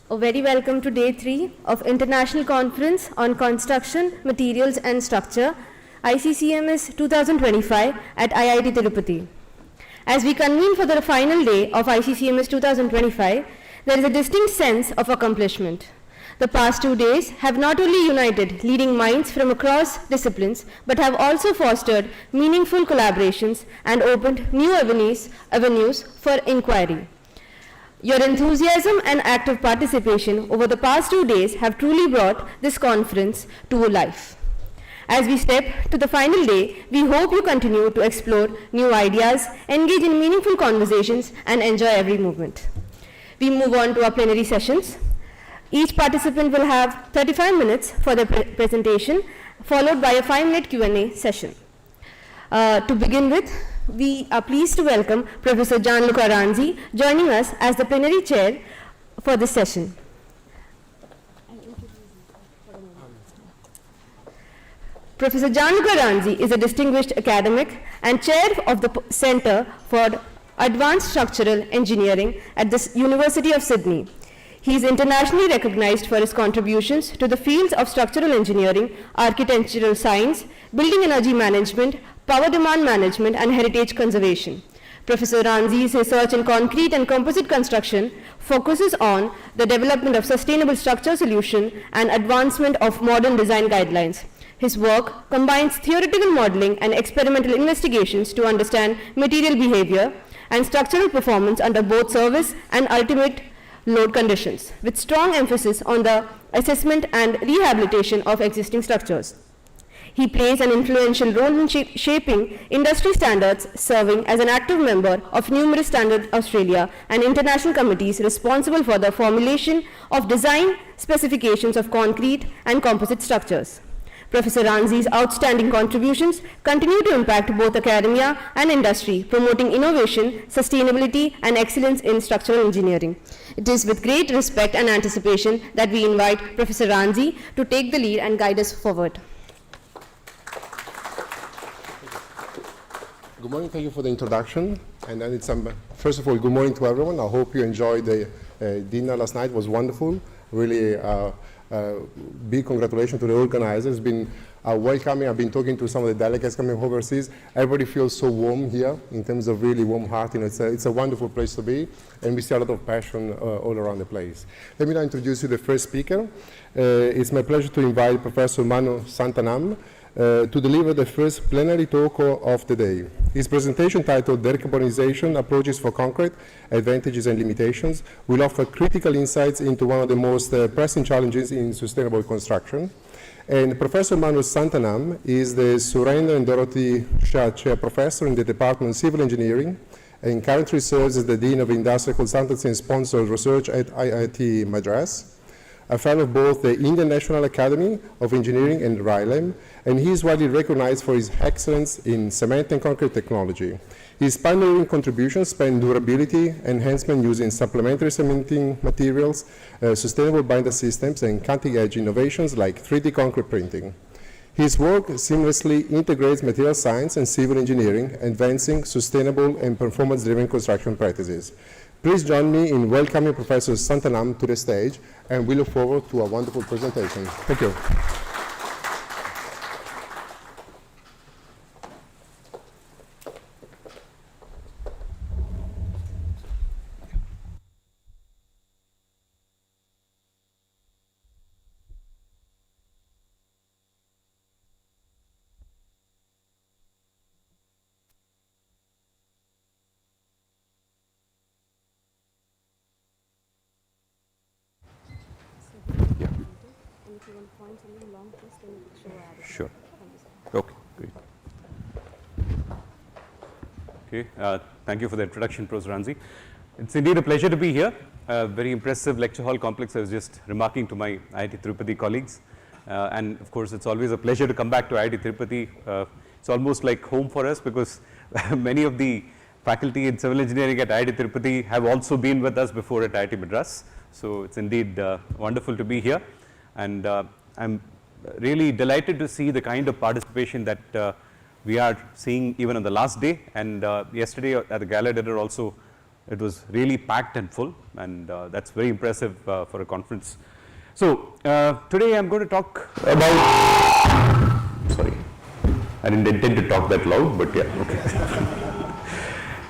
A very welcome to day 3 of International Conference on Construction, Materials and Structure, ICCMS 2025 at IIT Tirupati. As we convene for the final day of ICCMS 2025, there is a distinct sense of accomplishment. The past 2 days have not only united leading minds from across disciplines, but have also fostered meaningful collaborations and opened new avenues for inquiry. Your enthusiasm and active participation over the past 2 days have truly brought this conference to life. As we step to the final day, we hope you continue to explore new ideas, engage in meaningful conversations, and enjoy every moment. We move on to our plenary sessions. Each participant will have 35 minutes for their presentation, followed by a 5-minute Q&A session. To begin with, we are pleased to welcome Professor 𝗗𝗲𝗃𝗿𝗁𝗍 joining us as the plenary chair for this session. Professor 𝗗𝗲𝗃𝗿𝗁𝗍 is a distinguished academic and chair of the Center for Advanced Structural Engineering at the University of Sydney. He is internationally recognized for his contributions to the fields of structural engineering, architectural science, building energy management, power demand management, and heritage conservation. Professor 𝗗𝗁𝗍's research in concrete and composite construction focuses on the development of sustainable structure solution and advancement of modern design guidelines. His work combines theoretical modeling and experimental investigations to understand material behavior and structural performance under both service and ultimate load conditions, with strong emphasis on the assessment and rehabilitation of existing structures. He plays an influential role in shaping industry standards, serving as an active member of numerous Standard Australia and international committees responsible for the formulation of design specifications of concrete and composite structures. Professor 𝗗𝗁𝗍's outstanding contributions continue to impact both academia and industry, promoting innovation, sustainability, and excellence in structural engineering. It is with great respect and anticipation that we invite Professor 𝗗𝗁𝗍 to take the lead and guide us forward. Good morning, thank you for the introduction. And then first of all, good morning to everyone. I hope you enjoyed the dinner last night. It was wonderful. Really big congratulations to the organizers. It's been welcoming. I've been talking to some of the delegates coming overseas. Everybody feels so warm here in terms of really warm heart. You know, it's a wonderful place to be, and we see a lot of passion all around the place. Let me now introduce you to the first speaker. It's my pleasure to invite Professor Manu Santanam to deliver the first plenary talk of the day. His presentation, titled Decarbonization Approaches for Concrete, Advantages and Limitations, will offer critical insights into one of the most pressing challenges in sustainable construction. And Professor Manu Santanam is the Surendra and Dorothy Shah Chair Professor in the Department of Civil Engineering and currently serves as the Dean of Industrial Consultancy and Sponsored Research at IIT Madras, a fellow of both the Indian National Academy of Engineering and RILEM, and he is widely recognized for his excellence in cement and concrete technology. His pioneering contributions span durability enhancement using supplementary cementing materials, sustainable binder systems, and cutting-edge innovations like 3D concrete printing. His work seamlessly integrates material science and civil engineering, advancing sustainable and performance-driven construction practices. Please join me in welcoming Professor Santanam to the stage, and we look forward to a wonderful presentation. Thank you. Sure. Okay, great. Okay, thank you for the introduction, Professor 𝗗𝗁𝗍. It's indeed a pleasure to be here. A very impressive lecture hall complex. I was just remarking to my IIT Tirupati colleagues. And of course, it's always a pleasure to come back to IIT Tirupati. It's almost like home for us because many of the faculty in civil engineering at IIT Tirupati have also been with us before at IIT Madras. So it's indeed wonderful to be here. And I'm really delighted to see the kind of participation that we are seeing even on the last day. And yesterday at the gala dinner also, It was really packed and full, and that's very impressive for a conference. So today I'm going to talk about, sorry, I didn't intend to talk that loud, but yeah, okay.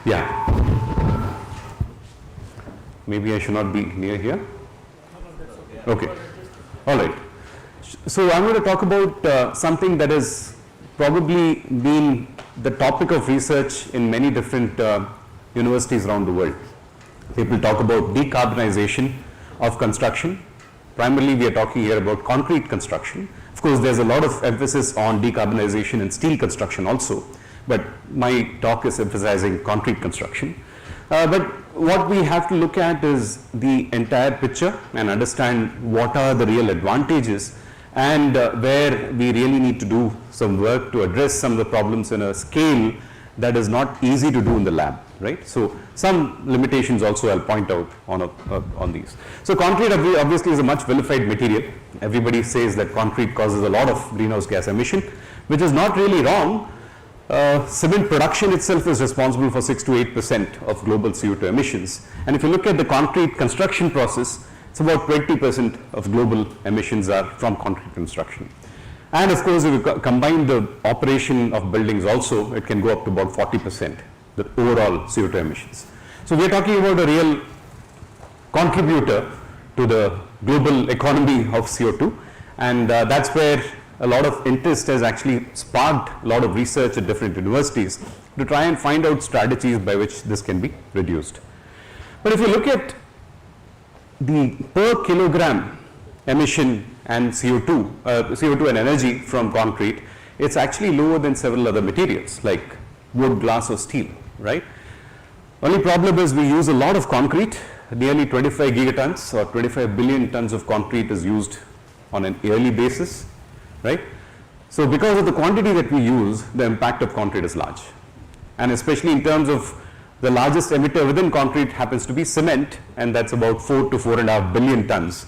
Yeah. Maybe I should not be near here. Okay. All right. So I'm going to talk about something that has probably been the topic of research in many different universities around the world. People talk about decarbonization of construction. Primarily, we are talking here about concrete construction. Of course, there's a lot of emphasis on decarbonization in steel construction also, but my talk is emphasizing concrete construction. But what we have to look at is the entire picture and understand what are the real advantages and where we really need to do some work to address some of the problems in a scale that is not easy to do in the lab, right? So some limitations also I'll point out on these. So concrete obviously is a much vilified material. Everybody says that concrete causes a lot of greenhouse gas emission, which is not really wrong. Cement production itself is responsible for 6 to 8% of global CO2 emissions. And if you look at the concrete construction process, it's about 20% of global emissions are from concrete construction. And of course, if you combine the operation of buildings also, it can go up to about 40%, the overall CO2 emissions. So we are talking about a real contributor to the global economy of CO2, and that's where a lot of interest has actually sparked a lot of research at different universities to try and find out strategies by which this can be reduced. But if you look at the per kilogram emission and CO2 and energy from concrete, it's actually lower than several other materials like wood, glass or steel, right? Only problem is we use a lot of concrete. Nearly 25 gigatons or 25 billion tons of concrete is used on an yearly basis, right? So because of the quantity that we use, the impact of concrete is large. And especially in terms of the largest emitter within concrete happens to be cement, and that's about 4 to 4.5 billion tons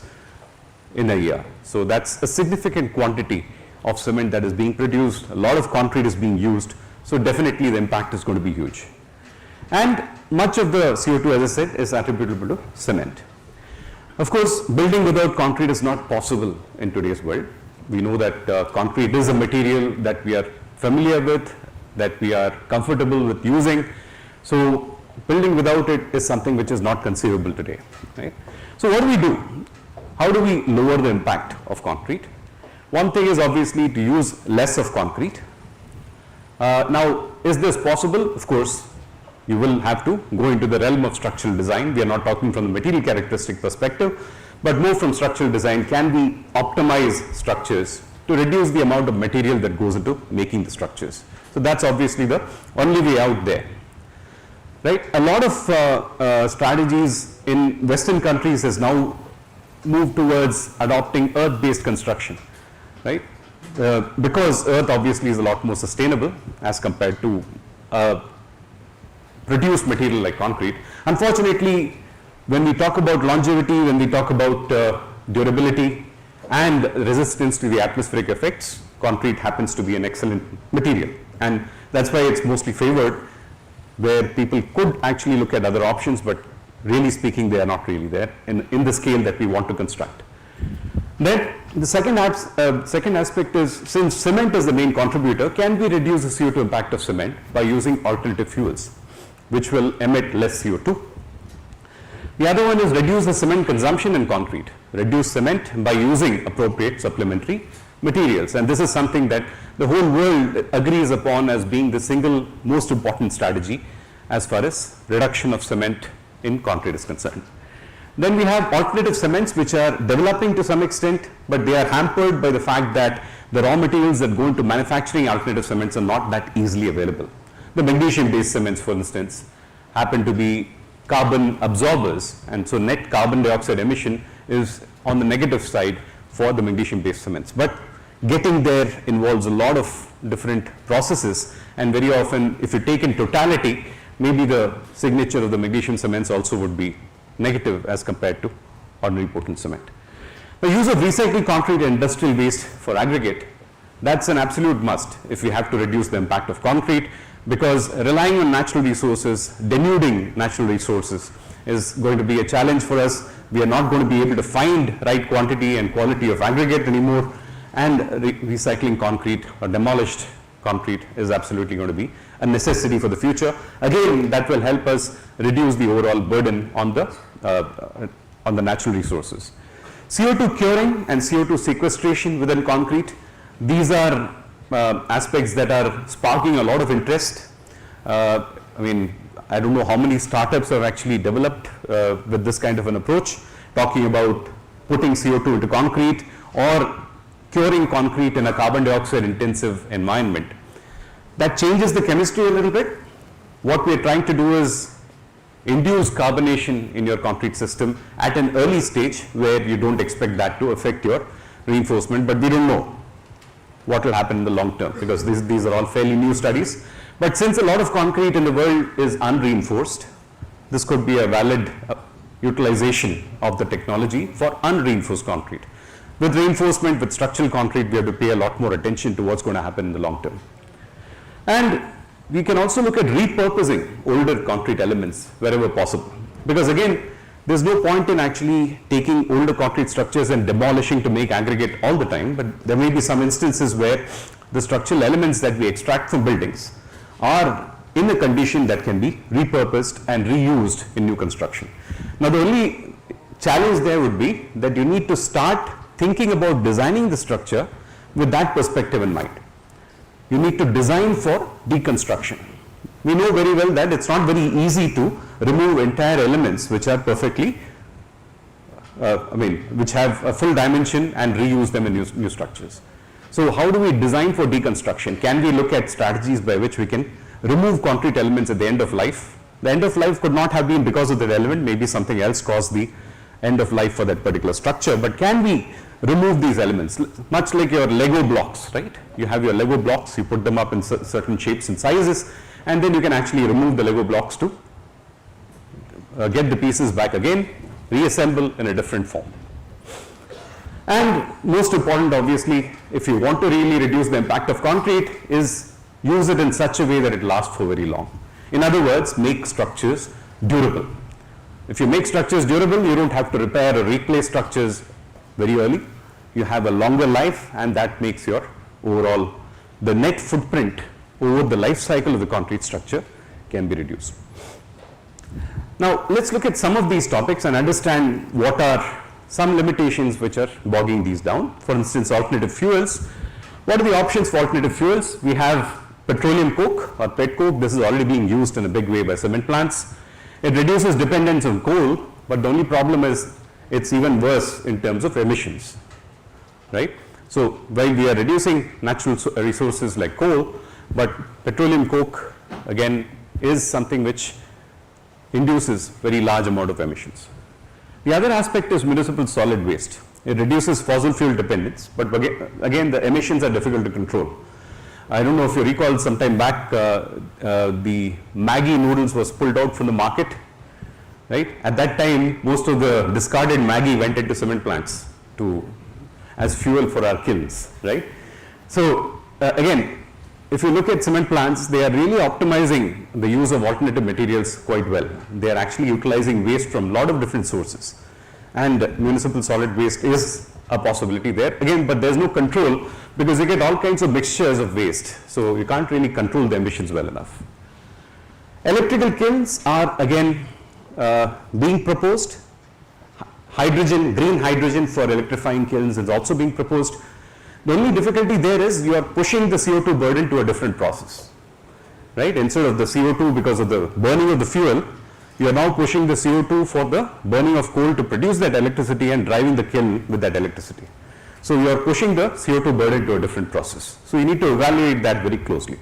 in a year. So that's a significant quantity of cement that is being produced. A lot of concrete is being used. So definitely the impact is going to be huge. And much of the CO2, as I said, is attributable to cement. Of course, building without concrete is not possible in today's world. We know that concrete is a material that we are familiar with, that we are comfortable with using. So building without it is something which is not conceivable today, right? So what do we do? How do we lower the impact of concrete? One thing is obviously to use less of concrete. Now, is this possible? Of course, you will have to go into the realm of structural design. We are not talking from the material characteristic perspective, but more from structural design. Can we optimize structures to reduce the amount of material that goes into making the structures? So that's obviously the only way out there, right? A lot of strategies in Western countries has now moved towards adopting earth-based construction, right? Because earth obviously is a lot more sustainable as compared to produced material like concrete. Unfortunately, when we talk about longevity, when we talk about durability and resistance to the atmospheric effects, concrete happens to be an excellent material. And that's why it's mostly favored, where people could actually look at other options, but really speaking, they are not really there in the scale that we want to construct. Then the second aspect is, since cement is the main contributor, can we reduce the CO2 impact of cement by using alternative fuels, which will emit less CO2? The other one is reduce the cement consumption in concrete. Reduce cement by using appropriate supplementary materials. And this is something that the whole world agrees upon as being the single most important strategy as far as reduction of cement in concrete is concerned. Then we have alternative cements which are developing to some extent, but they are hampered by the fact that the raw materials that go into manufacturing alternative cements are not that easily available. The magnesium-based cements, for instance, happen to be carbon absorbers, and so net carbon dioxide emission is on the negative side for the magnesium-based cements. But getting there involves a lot of different processes, and very often, if you take in totality, maybe the signature of the magnesium cements also would be negative as compared to ordinary Portland cement. The use of recycled concrete and industrial waste for aggregate, that's an absolute must if we have to reduce the impact of concrete, because relying on natural resources, denuding natural resources is going to be a challenge for us. We are not going to be able to find right quantity and quality of aggregate anymore, and recycling concrete or demolished concrete is absolutely going to be a necessity for the future. Again, that will help us reduce the overall burden on the natural resources. CO2 curing and CO2 sequestration within concrete, these are aspects that are sparking a lot of interest. I mean, I don't know how many startups have actually developed with this kind of an approach, talking about putting CO2 into concrete or curing concrete in a carbon dioxide intensive environment. That changes the chemistry a little bit. What we are trying to do is induce carbonation in your concrete system at an early stage where you don't expect that to affect your reinforcement, but we don't know what will happen in the long term, because these are all fairly new studies. But since a lot of concrete in the world is unreinforced, this could be a valid utilization of the technology for unreinforced concrete. With reinforcement, with structural concrete, we have to pay a lot more attention to what's going to happen in the long term. And we can also look at repurposing older concrete elements wherever possible, because again, there's no point in actually taking older concrete structures and demolishing to make aggregate all the time, but there may be some instances where the structural elements that we extract from buildings are in a condition that can be repurposed and reused in new construction. Now, the only challenge there would be that you need to start thinking about designing the structure with that perspective in mind. You need to design for deconstruction. We know very well that it's not very easy to remove entire elements which are perfectly, which have a full dimension and reuse them in new structures. So how do we design for deconstruction? Can we look at strategies by which we can remove concrete elements at the end of life? The end of life could not have been because of that element, maybe something else caused the end of life for that particular structure, but can we remove these elements? Much like your Lego blocks, right? You have your Lego blocks, you put them up in certain shapes and sizes, and then you can actually remove the Lego blocks to get the pieces back again, reassemble in a different form. And most important, obviously, if you want to really reduce the impact of concrete, is use it in such a way that it lasts for very long. In other words, make structures durable. If you make structures durable, you don't have to repair or replace structures very early. You have a longer life, and that makes your overall, the net footprint over the life cycle of the concrete structure can be reduced. Now, let's look at some of these topics and understand what are some limitations which are bogging these down. For instance, alternative fuels. What are the options for alternative fuels? We have petroleum coke or pet coke. This is already being used in a big way by cement plants. It reduces dependence on coal, but the only problem is it's even worse in terms of emissions, right? So while we are reducing natural resources like coal, but petroleum coke again is something which induces very large amount of emissions. The other aspect is municipal solid waste. It reduces fossil fuel dependence, but again the emissions are difficult to control. I don't know if you recall, some time back the Maggi noodles was pulled out from the market, right? At that time, most of the discarded Maggi went into cement plants as fuel for our kilns, right? So again, if you look at cement plants, they are really optimizing the use of alternative materials quite well. They are actually utilizing waste from a lot of different sources, and municipal solid waste is a possibility there again, but there's no control because you get all kinds of mixtures of waste, so you can't really control the emissions well enough. Electrical kilns are again being proposed. Hydrogen, green hydrogen for electrifying kilns is also being proposed. The only difficulty there is you are pushing the CO2 burden to a different process, right? Instead of the CO2 because of the burning of the fuel, you are now pushing the CO2 for the burning of coal to produce that electricity and driving the kiln with that electricity. So you are pushing the CO2 burden to a different process. So you need to evaluate that very closely.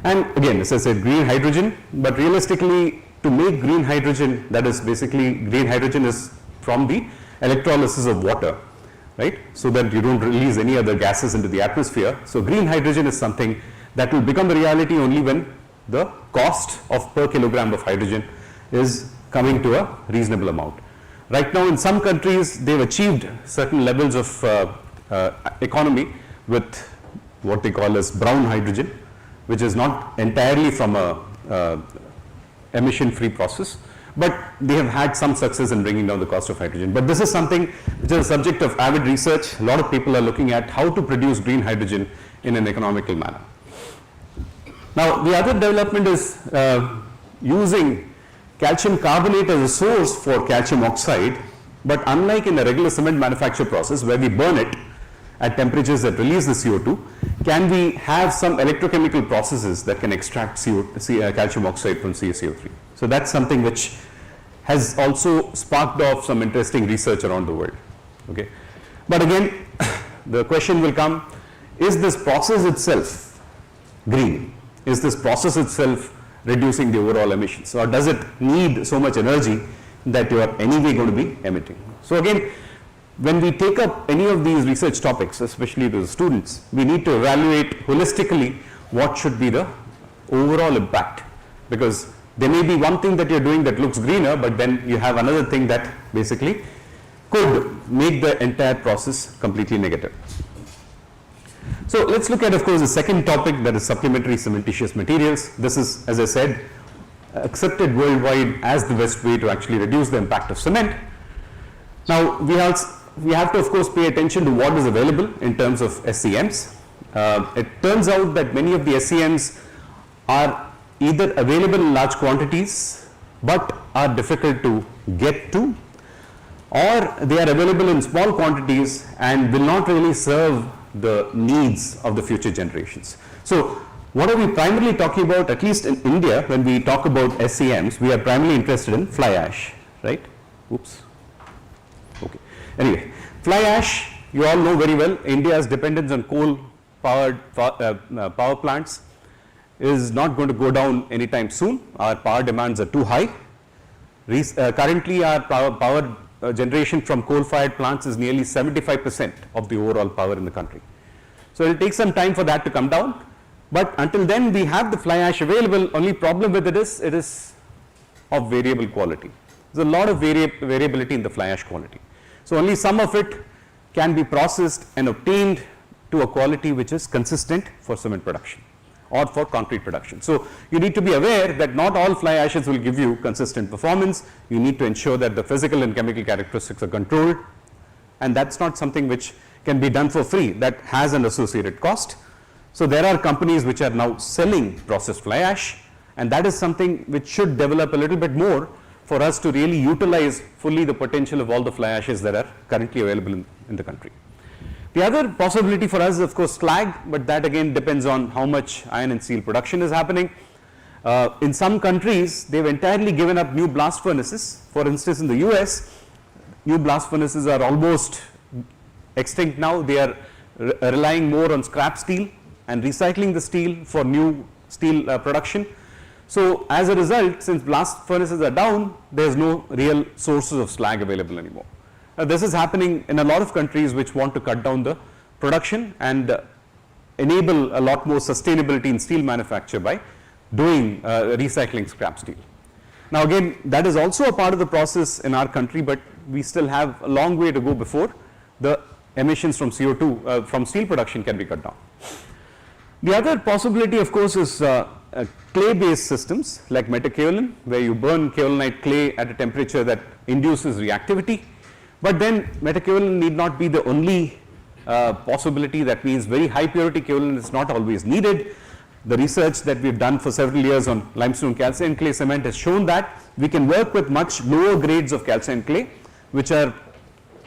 And again, as I said, green hydrogen, but realistically to make green hydrogen, that is basically green hydrogen is from the electrolysis of water, right? So that you don't release any other gases into the atmosphere. So green hydrogen is something that will become a reality only when the cost of per kilogram of hydrogen is coming to a reasonable amount. Right now in some countries, they've achieved certain levels of economy with what they call as brown hydrogen, which is not entirely from a emission-free process, but they have had some success in bringing down the cost of hydrogen. But this is something which is a subject of avid research. A lot of people are looking at how to produce green hydrogen in an economical manner. Now, the other development is using calcium carbonate as a source for calcium oxide, but unlike in a regular cement manufacture process where we burn it at temperatures that release the CO2, can we have some electrochemical processes that can extract calcium oxide from CaCO3? So that's something which has also sparked off some interesting research around the world. Okay, but again, the question will come: is this process itself green? Is this process itself reducing the overall emissions, or does it need so much energy that you are anyway going to be emitting? So again, when we take up any of these research topics, especially to the students, we need to evaluate holistically what should be the overall impact, because there may be one thing that you're doing that looks greener, but then you have another thing that basically could make the entire process completely negative. So let's look at, of course, the second topic, that is supplementary cementitious materials. This is, as I said, accepted worldwide as the best way to actually reduce the impact of cement. Now, we have to, of course, pay attention to what is available in terms of SCMs. It turns out that many of the SCMs are either available in large quantities but are difficult to get to, or they are available in small quantities and will not really serve the needs of the future generations. So what are we primarily talking about, at least in India, when we talk about SCMs? We are primarily interested in fly ash, right? Oops. Okay. Anyway, fly ash, you all know very well, India's dependence on coal-powered power plants is not going to go down anytime soon. Our power demands are too high. Currently, our power generation from coal-fired plants is nearly 75% of the overall power in the country. So it will take some time for that to come down, but until then we have the fly ash available. Only problem with it is of variable quality. There's a lot of variability in the fly ash quality. So only some of it can be processed and obtained to a quality which is consistent for cement production or for concrete production. So you need to be aware that not all fly ashes will give you consistent performance. You need to ensure that the physical and chemical characteristics are controlled, and that's not something which can be done for free. That has an associated cost. So there are companies which are now selling processed fly ash, and that is something which should develop a little bit more for us to really utilize fully the potential of all the fly ashes that are currently available in the country. The other possibility for us is, of course, slag, but that again depends on how much iron and steel production is happening. In some countries, they've entirely given up new blast furnaces. For instance, in the US, new blast furnaces are almost extinct now. They are relying more on scrap steel and recycling the steel for new steel production. So as a result, since blast furnaces are down, there's no real sources of slag available anymore. This is happening in a lot of countries which want to cut down the production and enable a lot more sustainability in steel manufacture by doing recycling scrap steel. Now again, that is also a part of the process in our country, but we still have a long way to go before the emissions from CO2 from steel production can be cut down. The other possibility, of course, is clay-based systems like metakaolin, where you burn kaolinite clay at a temperature that induces reactivity. But then metakaolin need not be the only possibility. That means very high purity kaolin is not always needed. The research that we've done for several years on limestone calcined clay cement has shown that we can work with much lower grades of calcined clay, which are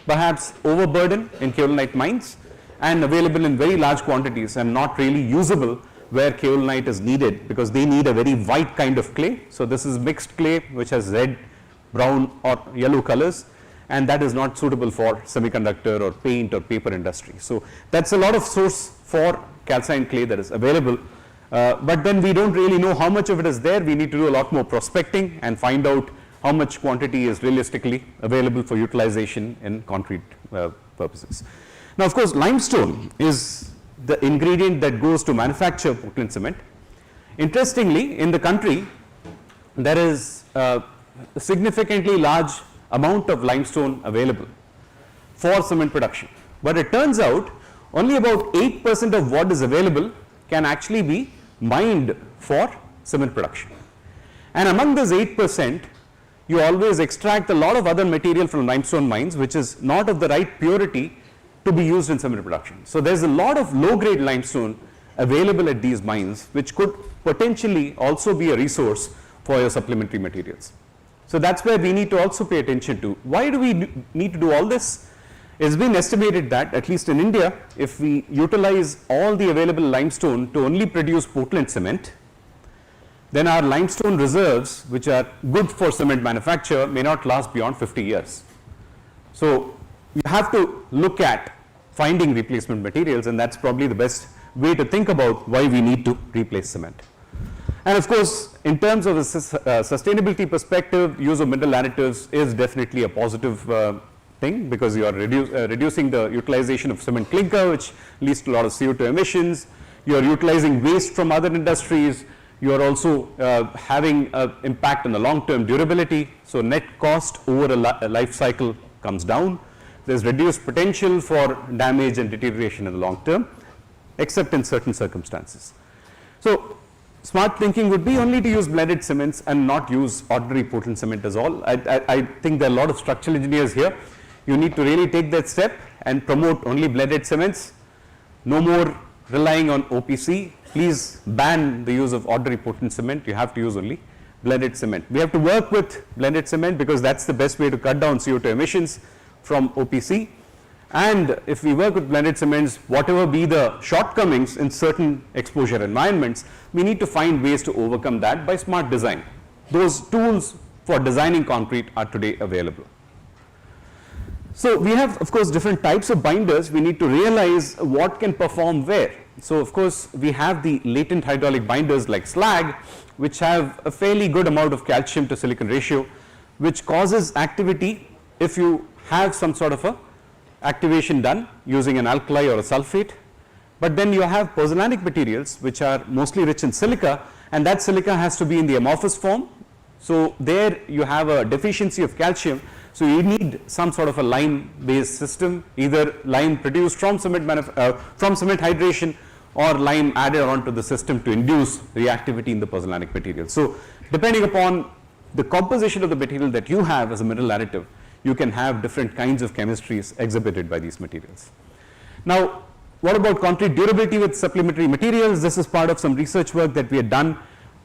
perhaps overburdened in kaolinite mines and available in very large quantities and not really usable where kaolinite is needed, because they need a very white kind of clay. So this is mixed clay which has red, brown or yellow colors, and that is not suitable for semiconductor or paint or paper industry. So that's a lot of source for calcined clay that is available, but then we don't really know how much of it is there. We need to do a lot more prospecting and find out how much quantity is realistically available for utilization in concrete purposes. Now of course, limestone is the ingredient that goes to manufacture Portland cement. Interestingly, in the country there is a significantly large amount of limestone available for cement production, but it turns out only about 8% of what is available can actually be mined for cement production. And among this 8%, you always extract a lot of other material from limestone mines, which is not of the right purity to be used in cement production. So there's a lot of low-grade limestone available at these mines, which could potentially also be a resource for your supplementary materials. So that's where we need to also pay attention to. Why do we need to do all this? It's been estimated that, at least in India, if we utilize all the available limestone to only produce Portland cement, then our limestone reserves, which are good for cement manufacture, may not last beyond 50 years. So you have to look at finding replacement materials, and that's probably the best way to think about why we need to replace cement. And of course, in terms of a sustainability perspective, use of mineral additives is definitely a positive thing, because you are reducing the utilization of cement clinker, which leads to a lot of CO2 emissions. You are utilizing waste from other industries. You are also having an impact on the long-term durability. So net cost over a life cycle comes down. There's reduced potential for damage and deterioration in the long term, except in certain circumstances. So smart thinking would be only to use blended cements and not use ordinary Portland cement as all. I think there are a lot of structural engineers here. You need to really take that step and promote only blended cements. No more relying on OPC. Please ban the use of ordinary Portland cement. You have to use only blended cement. We have to work with blended cement because that's the best way to cut down CO2 emissions from OPC. And if we work with blended cements, whatever be the shortcomings in certain exposure environments, we need to find ways to overcome that by smart design. Those tools for designing concrete are today available. So we have, of course, different types of binders. We need to realize what can perform where. So of course, we have the latent hydraulic binders like slag, which have a fairly good amount of calcium to silicon ratio, which causes activity if you have some sort of a activation done using an alkali or a sulfate. But then you have pozzolanic materials, which are mostly rich in silica, and that silica has to be in the amorphous form. So there you have a deficiency of calcium. So you need some sort of a lime-based system, either lime produced from cement hydration or lime added onto the system to induce reactivity in the pozzolanic material. So depending upon the composition of the material that you have as a mineral additive, you can have different kinds of chemistries exhibited by these materials. Now, what about concrete durability with supplementary materials? This is part of some research work that we had done,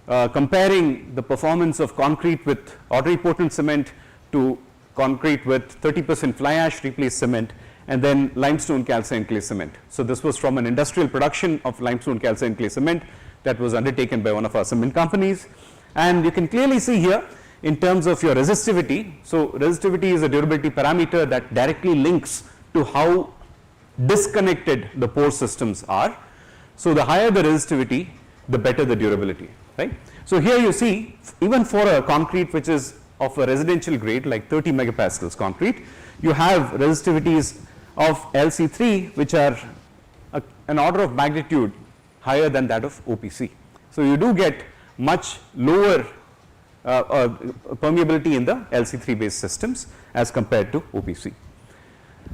comparing the performance of concrete with ordinary Portland cement to concrete with 30% fly ash replaced cement, and then limestone calcined clay cement. So this was from an industrial production of limestone calcined clay cement that was undertaken by one of our cement companies. And you can clearly see here in terms of your resistivity. So resistivity is a durability parameter that directly links to how disconnected the pore systems are. So the higher the resistivity, the better the durability, right? So here you see, even for a concrete which is of a residential grade like 30 megapascals concrete, you have resistivities of LC3 which are an order of magnitude higher than that of OPC. So you do get much lower permeability in the LC3 based systems as compared to OPC.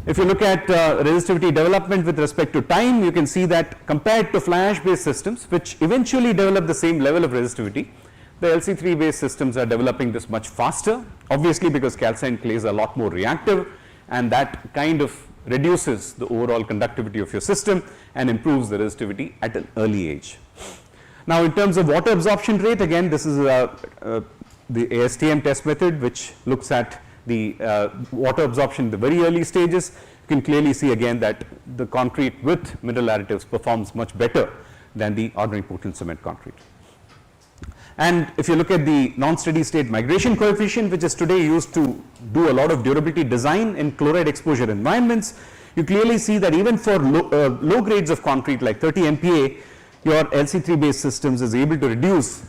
If you look at resistivity development with respect to time, you can see that compared to fly ash based systems, which eventually develop the same level of resistivity, the LC3 based systems are developing this much faster, obviously because calcined clays are a lot more reactive, and that kind of reduces the overall conductivity of your system and improves the resistivity at an early age. Now in terms of water absorption rate, again this is the ASTM test method, which looks at the water absorption in the very early stages. You can clearly see again that the concrete with mineral additives performs much better than the ordinary Portland cement concrete. And if you look at the non-steady state migration coefficient, which is today used to do a lot of durability design in chloride exposure environments, you clearly see that even for low grades of concrete like 30 MPa, your LC3 based systems is able to reduce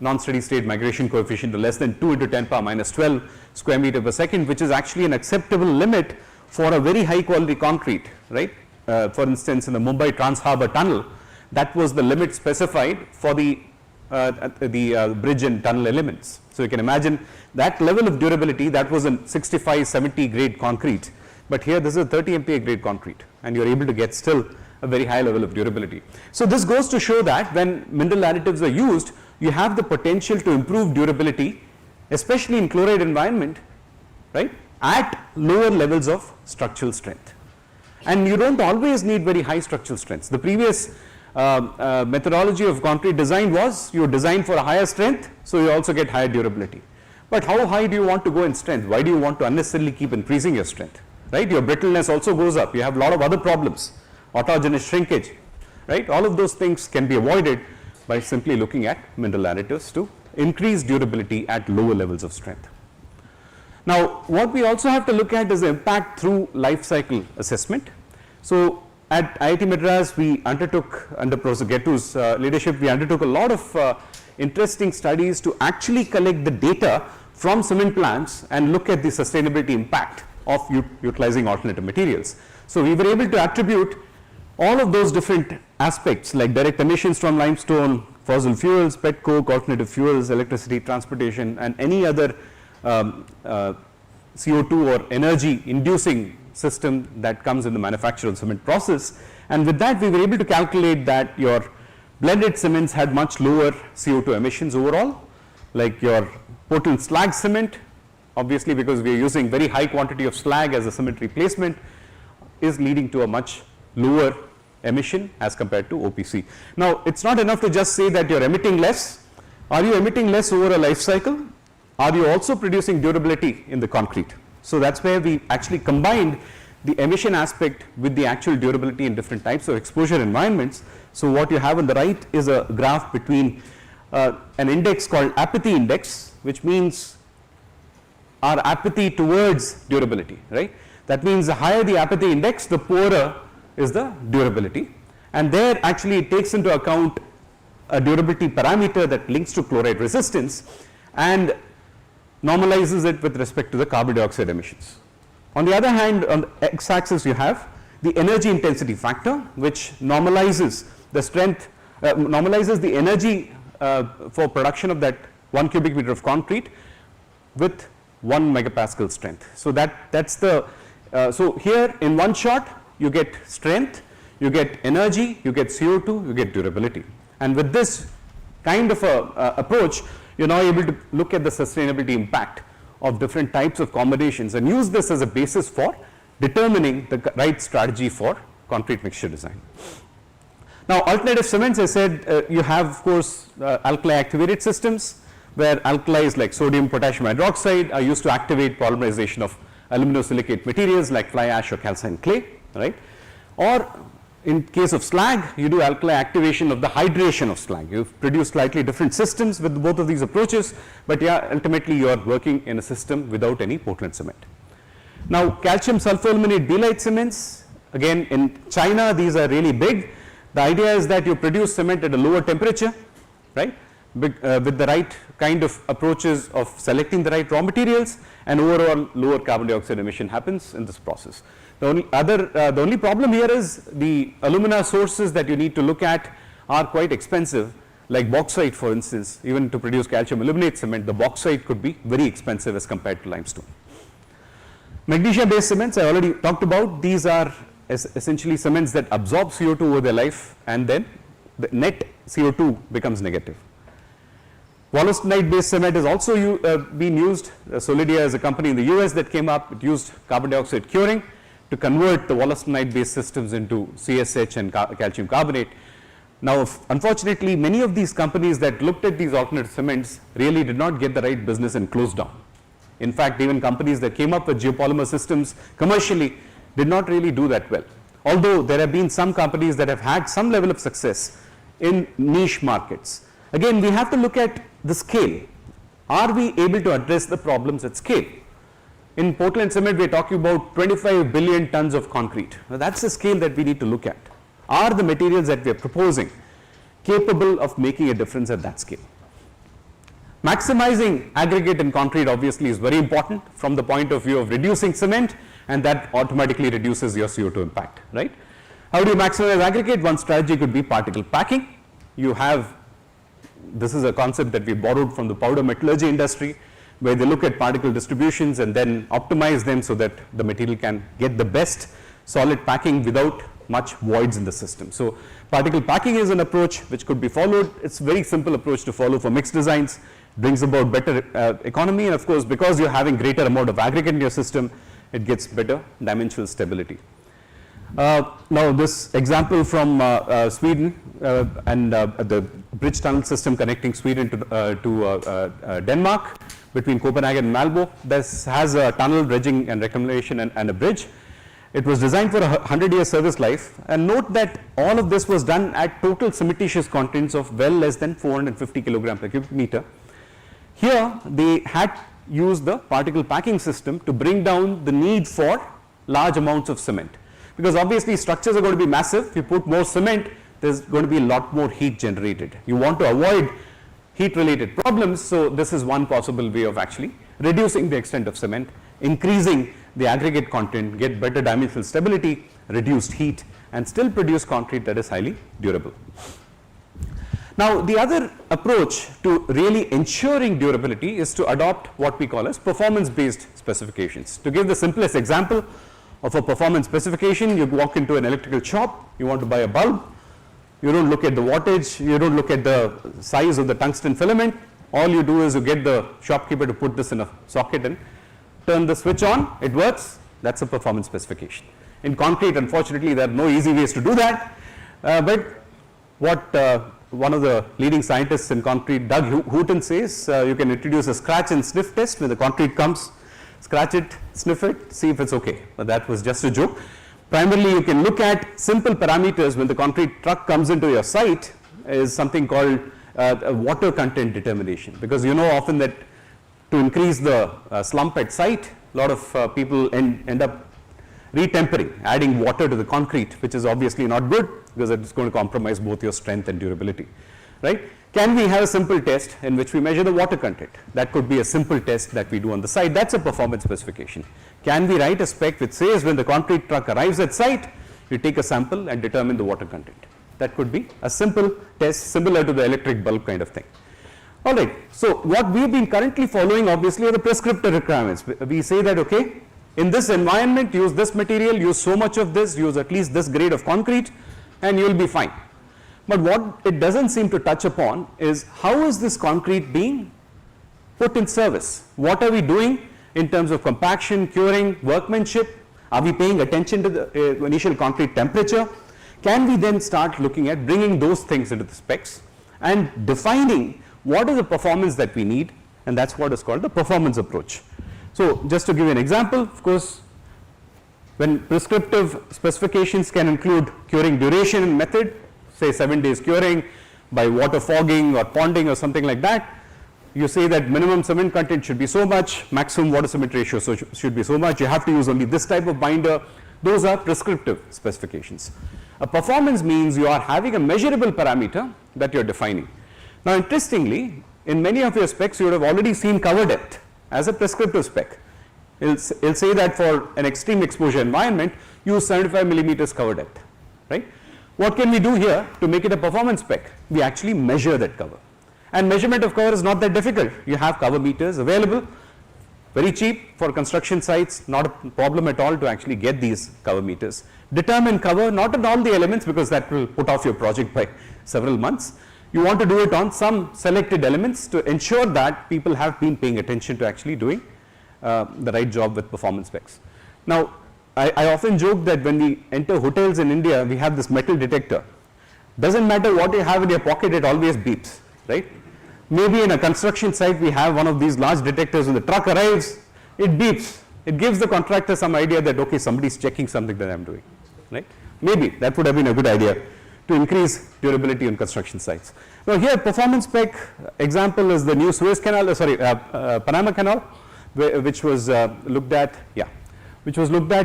non-steady state migration coefficient to less than 2 into 10 power minus 12 square meter per second, which is actually an acceptable limit for a very high quality concrete, right? For instance, in the Mumbai Trans Harbour Tunnel, that was the limit specified for the bridge and tunnel elements. So you can imagine that level of durability, that was in 65, 70 grade concrete, but here this is a 30 MPa grade concrete, and you're able to get still a very high level of durability. So this goes to show that when mineral additives are used, you have the potential to improve durability, especially in chloride environment, right, at lower levels of structural strength. And you don't always need very high structural strengths. The previous methodology of concrete design was you design for a higher strength, so you also get higher durability. But how high do you want to go in strength? Why do you want to unnecessarily keep increasing your strength? Right? Your brittleness also goes up. You have a lot of other problems, autogenous shrinkage, right? All of those things can be avoided by simply looking at mineral additives to increase durability at lower levels of strength. Now, what we also have to look at is the impact through life cycle assessment. So, at IIT Madras, we undertook, under Professor Gheto's leadership, we undertook a lot of interesting studies to actually collect the data from cement plants and look at the sustainability impact of utilizing alternative materials. So, we were able to attribute all of those different aspects like direct emissions from limestone, fossil fuels, pet coke, alternative fuels, electricity, transportation, and any other CO2 or energy inducing system that comes in the manufacture of cement process. And with that, we were able to calculate that your blended cements had much lower CO2 emissions overall, like your Portland slag cement, obviously because we are using very high quantity of slag as a cement replacement, is leading to a much lower emission as compared to OPC. Now, it's not enough to just say that you're emitting less. Are you emitting less over a life cycle? Are you also producing durability in the concrete? So that's where we actually combined the emission aspect with the actual durability in different types of exposure environments. So what you have on the right is a graph between an index called apathy index, which means our apathy towards durability, right? That means the higher the apathy index, the poorer is the durability. And there actually it takes into account a durability parameter that links to chloride resistance and normalizes it with respect to the carbon dioxide emissions. On the other hand, on the x-axis you have the energy intensity factor, which normalizes the strength, normalizes the energy for production of that 1 cubic meter of concrete with 1 megapascal strength. So that's the, so here in one shot you get strength, you get energy, you get CO2, you get durability. And with this kind of a approach, you're now able to look at the sustainability impact of different types of combinations and use this as a basis for determining the right strategy for concrete mixture design. Now, alternative cements, I said, you have of course alkali activated systems where alkalis like sodium potassium hydroxide are used to activate polymerization of aluminosilicate materials like fly ash or calcined clay, right? Or in case of slag, you do alkali activation of the hydration of slag. You produce slightly different systems with both of these approaches, but yeah, ultimately you are working in a system without any Portland cement. Now, calcium sulfoaluminate belite cements, again in China these are really big. The idea is that you produce cement at a lower temperature, right, with the right kind of approaches of selecting the right raw materials, and overall lower carbon dioxide emission happens in this process. The only problem here is the alumina sources that you need to look at are quite expensive, like bauxite for instance. Even to produce calcium aluminate cement, the bauxite could be very expensive as compared to limestone. Magnesia based cements I already talked about. These are essentially cements that absorb CO2 over their life and then the net CO2 becomes negative. Wollastonite based cement is also being used. Solidia is a company in the US that came up. It used carbon dioxide curing to convert the wollastonite based systems into CSH and calcium carbonate. Now, unfortunately, many of these companies that looked at these alternative cements really did not get the right business and closed down. In fact, even companies that came up with geopolymer systems commercially did not really do that well. Although there have been some companies that have had some level of success in niche markets. Again, we have to look at the scale. Are we able to address the problems at scale? In Portland cement, we are talking about 25 billion tons of concrete. Now, that's the scale that we need to look at. Are the materials that we are proposing capable of making a difference at that scale? Maximizing aggregate in concrete obviously is very important from the point of view of reducing cement, and that automatically reduces your CO2 impact, right? How do you maximize aggregate? One strategy could be particle packing. You have, this is a concept that we borrowed from the powder metallurgy industry, where they look at particle distributions and then optimize them so that the material can get the best solid packing without much voids in the system. So particle packing is an approach which could be followed. It's a very simple approach to follow for mixed designs, brings about better economy, and of course because you're having greater amount of aggregate in your system, it gets better dimensional stability. Now this example from Sweden and the bridge tunnel system connecting Sweden to Denmark between Copenhagen and Malmö. This has a tunnel, dredging and reclamation and a bridge. It was designed for a 100-year service life, and note that all of this was done at total cementitious contents of well less than 450 kilogram per cubic meter. Here they had used the particle packing system to bring down the need for large amounts of cement, because obviously structures are going to be massive. If you put more cement, there's going to be a lot more heat generated. You want to avoid heat related problems, so this is one possible way of actually reducing the extent of cement, increasing the aggregate content, get better dimensional stability, reduced heat, and still produce concrete that is highly durable. Now the other approach to really ensuring durability is to adopt what we call as performance based specifications. To give the simplest example of a performance specification, you walk into an electrical shop, you want to buy a bulb. You don't look at the wattage, you don't look at the size of the tungsten filament. All you do is you get the shopkeeper to put this in a socket and turn the switch on, it works. That's a performance specification. In concrete, unfortunately, there are no easy ways to do that. But what one of the leading scientists in concrete, 𝗘𝗏𝗃𝗏 says, you can introduce a scratch and sniff test. When the concrete comes, scratch it, sniff it, see if it's okay. But that was just a joke. Primarily, you can look at simple parameters when the concrete truck comes into your site is something called water content determination, because you know often that to increase the slump at site, a lot of people end up retempering, adding water to the concrete, which is obviously not good because it's going to compromise both your strength and durability, right? Can we have a simple test in which we measure the water content? That could be a simple test that we do on the site. That's a performance specification. Can we write a spec which says when the concrete truck arrives at site, you take a sample and determine the water content? That could be a simple test similar to the electric bulb kind of thing. All right, so what we've been currently following obviously are the prescriptive requirements. We say that, okay, in this environment, use this material, use so much of this, use at least this grade of concrete, and you'll be fine. But what it doesn't seem to touch upon is how is this concrete being put in service? What are we doing in terms of compaction, curing, workmanship? Are we paying attention to the initial concrete temperature? Can we then start looking at bringing those things into the specs and defining what is the performance that we need, and that's what is called the performance approach. So just to give you an example, of course, when prescriptive specifications can include curing duration and method, say 7 days curing by water fogging or ponding or something like that, you say that minimum cement content should be so much, maximum water cement ratio should be so much, you have to use only this type of binder. Those are prescriptive specifications. A performance means you are having a measurable parameter that you're defining. Now interestingly, in many of your specs you would have already seen cover depth as a prescriptive spec. It'll say that for an extreme exposure environment, use 75 millimeters cover depth, right? What can we do here to make it a performance spec? We actually measure that cover. And measurement of cover is not that difficult. You have cover meters available, very cheap for construction sites, not a problem at all to actually get these cover meters. Determine cover, not on all the elements because that will put off your project by several months. You want to do it on some selected elements to ensure that people have been paying attention to actually doing the right job with performance specs. Now, I often joke that when we enter hotels in India, we have this metal detector. Doesn't matter what you have in your pocket, it always beeps, right? Maybe in a construction site, we have one of these large detectors. When the truck arrives, it beeps. It gives the contractor some idea that, okay, somebody's checking something that I'm doing, right? Maybe that would have been a good idea to increase durability on construction sites. Now here, performance spec example is the new Panama Canal, which was looked at,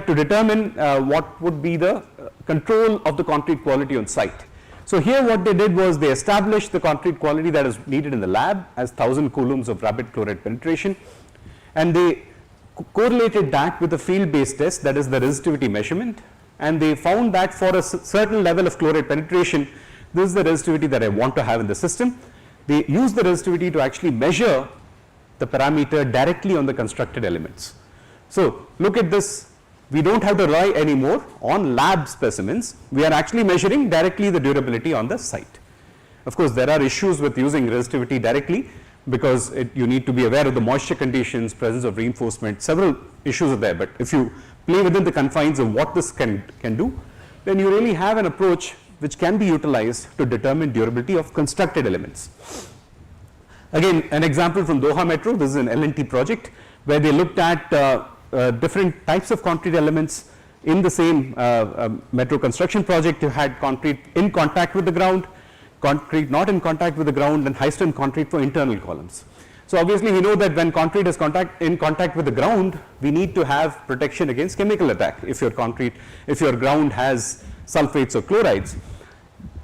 to determine what would be the control of the concrete quality on site. So here what they did was they established the concrete quality that is needed in the lab as 1000 coulombs of rapid chloride penetration, and they correlated that with a field-based test, that is the resistivity measurement, and they found that for a certain level of chloride penetration, this is the resistivity that I want to have in the system. They use the resistivity to actually measure the parameter directly on the constructed elements. So look at this we don't have to rely anymore on lab specimens. We are actually measuring directly the durability on the site. Of course, there are issues with using resistivity directly because you need to be aware of the moisture conditions, presence of reinforcement, several issues are there. But if you play within the confines of what this can do, then you really have an approach which can be utilized to determine durability of constructed elements. Again, an example from Doha Metro, this is an L&T project where they looked at different types of concrete elements in the same metro construction project. You had concrete in contact with the ground, concrete not in contact with the ground, and high-strength concrete for internal columns. So obviously we know that when concrete is in contact with the ground, we need to have protection against chemical attack if your ground has sulfates or chlorides.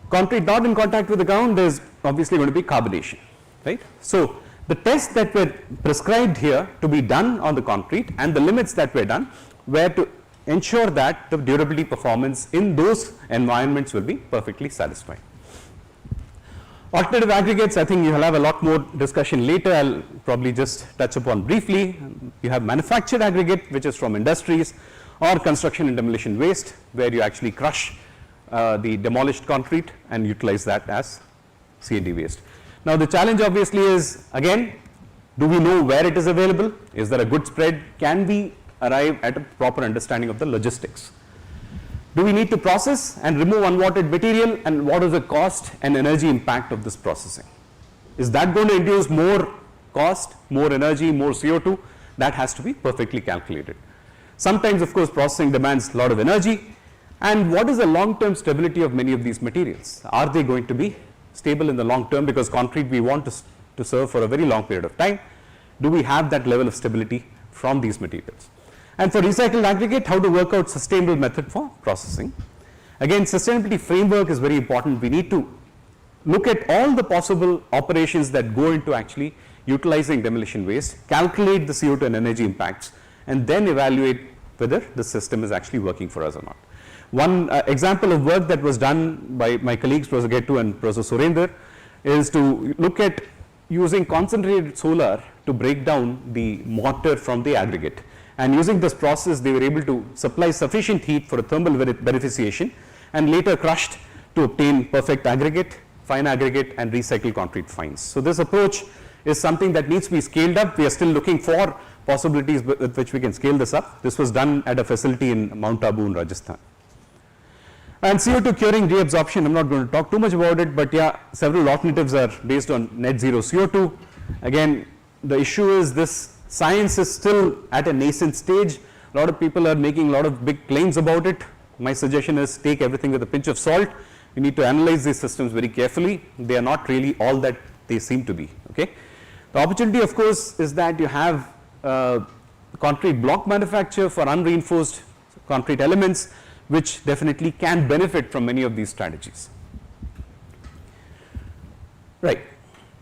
Concrete not in contact with the ground, there is obviously going to be carbonation, right? So the tests that were prescribed here to be done on the concrete and the limits that were done were to ensure that the durability performance in those environments will be perfectly satisfied. Alternative aggregates, I think you will have a lot more discussion later. I'll probably just touch upon briefly. You have manufactured aggregate, which is from industries, or construction and demolition waste, where you actually crush the demolished concrete and utilize that as C&D waste. Now the challenge obviously is, again, do we know where it is available? Is there a good spread? Can we arrive at a proper understanding of the logistics? Do we need to process and remove unwanted material, and what is the cost and energy impact of this processing? Is that going to induce more cost, more energy, more CO2? That has to be perfectly calculated. Sometimes, of course, processing demands a lot of energy. And what is the long-term stability of many of these materials? Are they going to be stable in the long term? Because concrete we want to serve for a very long period of time. Do we have that level of stability from these materials? And for recycled aggregate, how to work out sustainable method for processing. Again, sustainability framework is very important. We need to look at all the possible operations that go into actually utilizing demolition waste, calculate the CO2 and energy impacts, and then evaluate whether the system is actually working for us or not. One example of work that was done by my colleagues, Professor Gettu and Professor Surender, is to look at using concentrated solar to break down the mortar from the aggregate. And using this process, they were able to supply sufficient heat for a thermal beneficiation and later crushed to obtain perfect aggregate, fine aggregate, and recycled concrete fines. So this approach is something that needs to be scaled up. We are still looking for possibilities with which we can scale this up. This was done at a facility in Mount Abu in Rajasthan. And CO2 curing reabsorption, I'm not going to talk too much about it, but yeah, several alternatives are based on net zero CO2. Again, the issue is this science is still at a nascent stage. A lot of people are making a lot of big claims about it. My suggestion is take everything with a pinch of salt. You need to analyze these systems very carefully. They are not really all that they seem to be. Okay. The opportunity, of course, is that you have concrete block manufacture for unreinforced concrete elements, which definitely can benefit from many of these strategies. Right.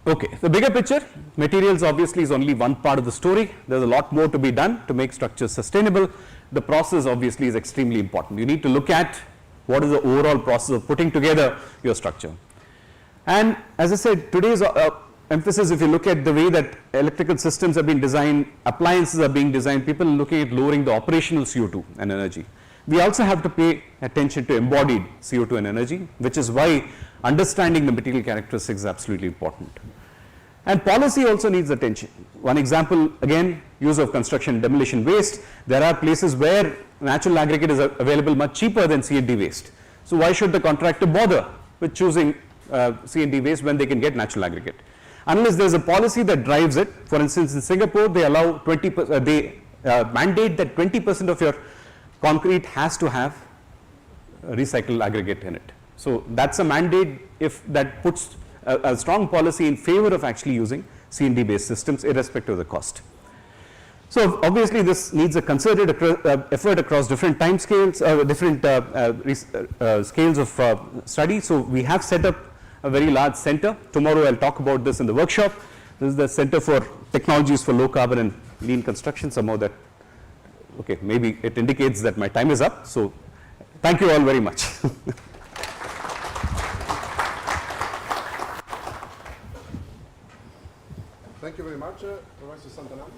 Okay, the bigger picture, materials obviously is only one part of the story. There's a lot more to be done to make structures sustainable. The process obviously is extremely important. You need to look at what is the overall process of putting together your structure. And as I said, today's emphasis, if you look at the way that electrical systems have been designed, appliances are being designed, people are looking at lowering the operational CO2 and energy. We also have to pay attention to embodied CO2 and energy, which is why understanding the material characteristics is absolutely important. And policy also needs attention. One example, again, use of construction and demolition waste. There are places where natural aggregate is available much cheaper than C&D waste. So why should the contractor bother with choosing C&D waste when they can get natural aggregate? Unless there's a policy that drives it. For instance, in Singapore, they allow 20%, they mandate that 20% of your concrete has to have recycled aggregate in it. So that's a mandate if that puts a strong policy in favor of actually using C&D based systems irrespective of the cost. So obviously this needs a concerted effort across different time scales, different scales of study. So we have set up a very large center. Tomorrow I'll talk about this in the workshop. This is the Center for Technologies for Low Carbon and Lean Construction. Somehow that, okay, maybe it indicates that my time is up. So thank you all very much. Thank you very much, Professor Santanam.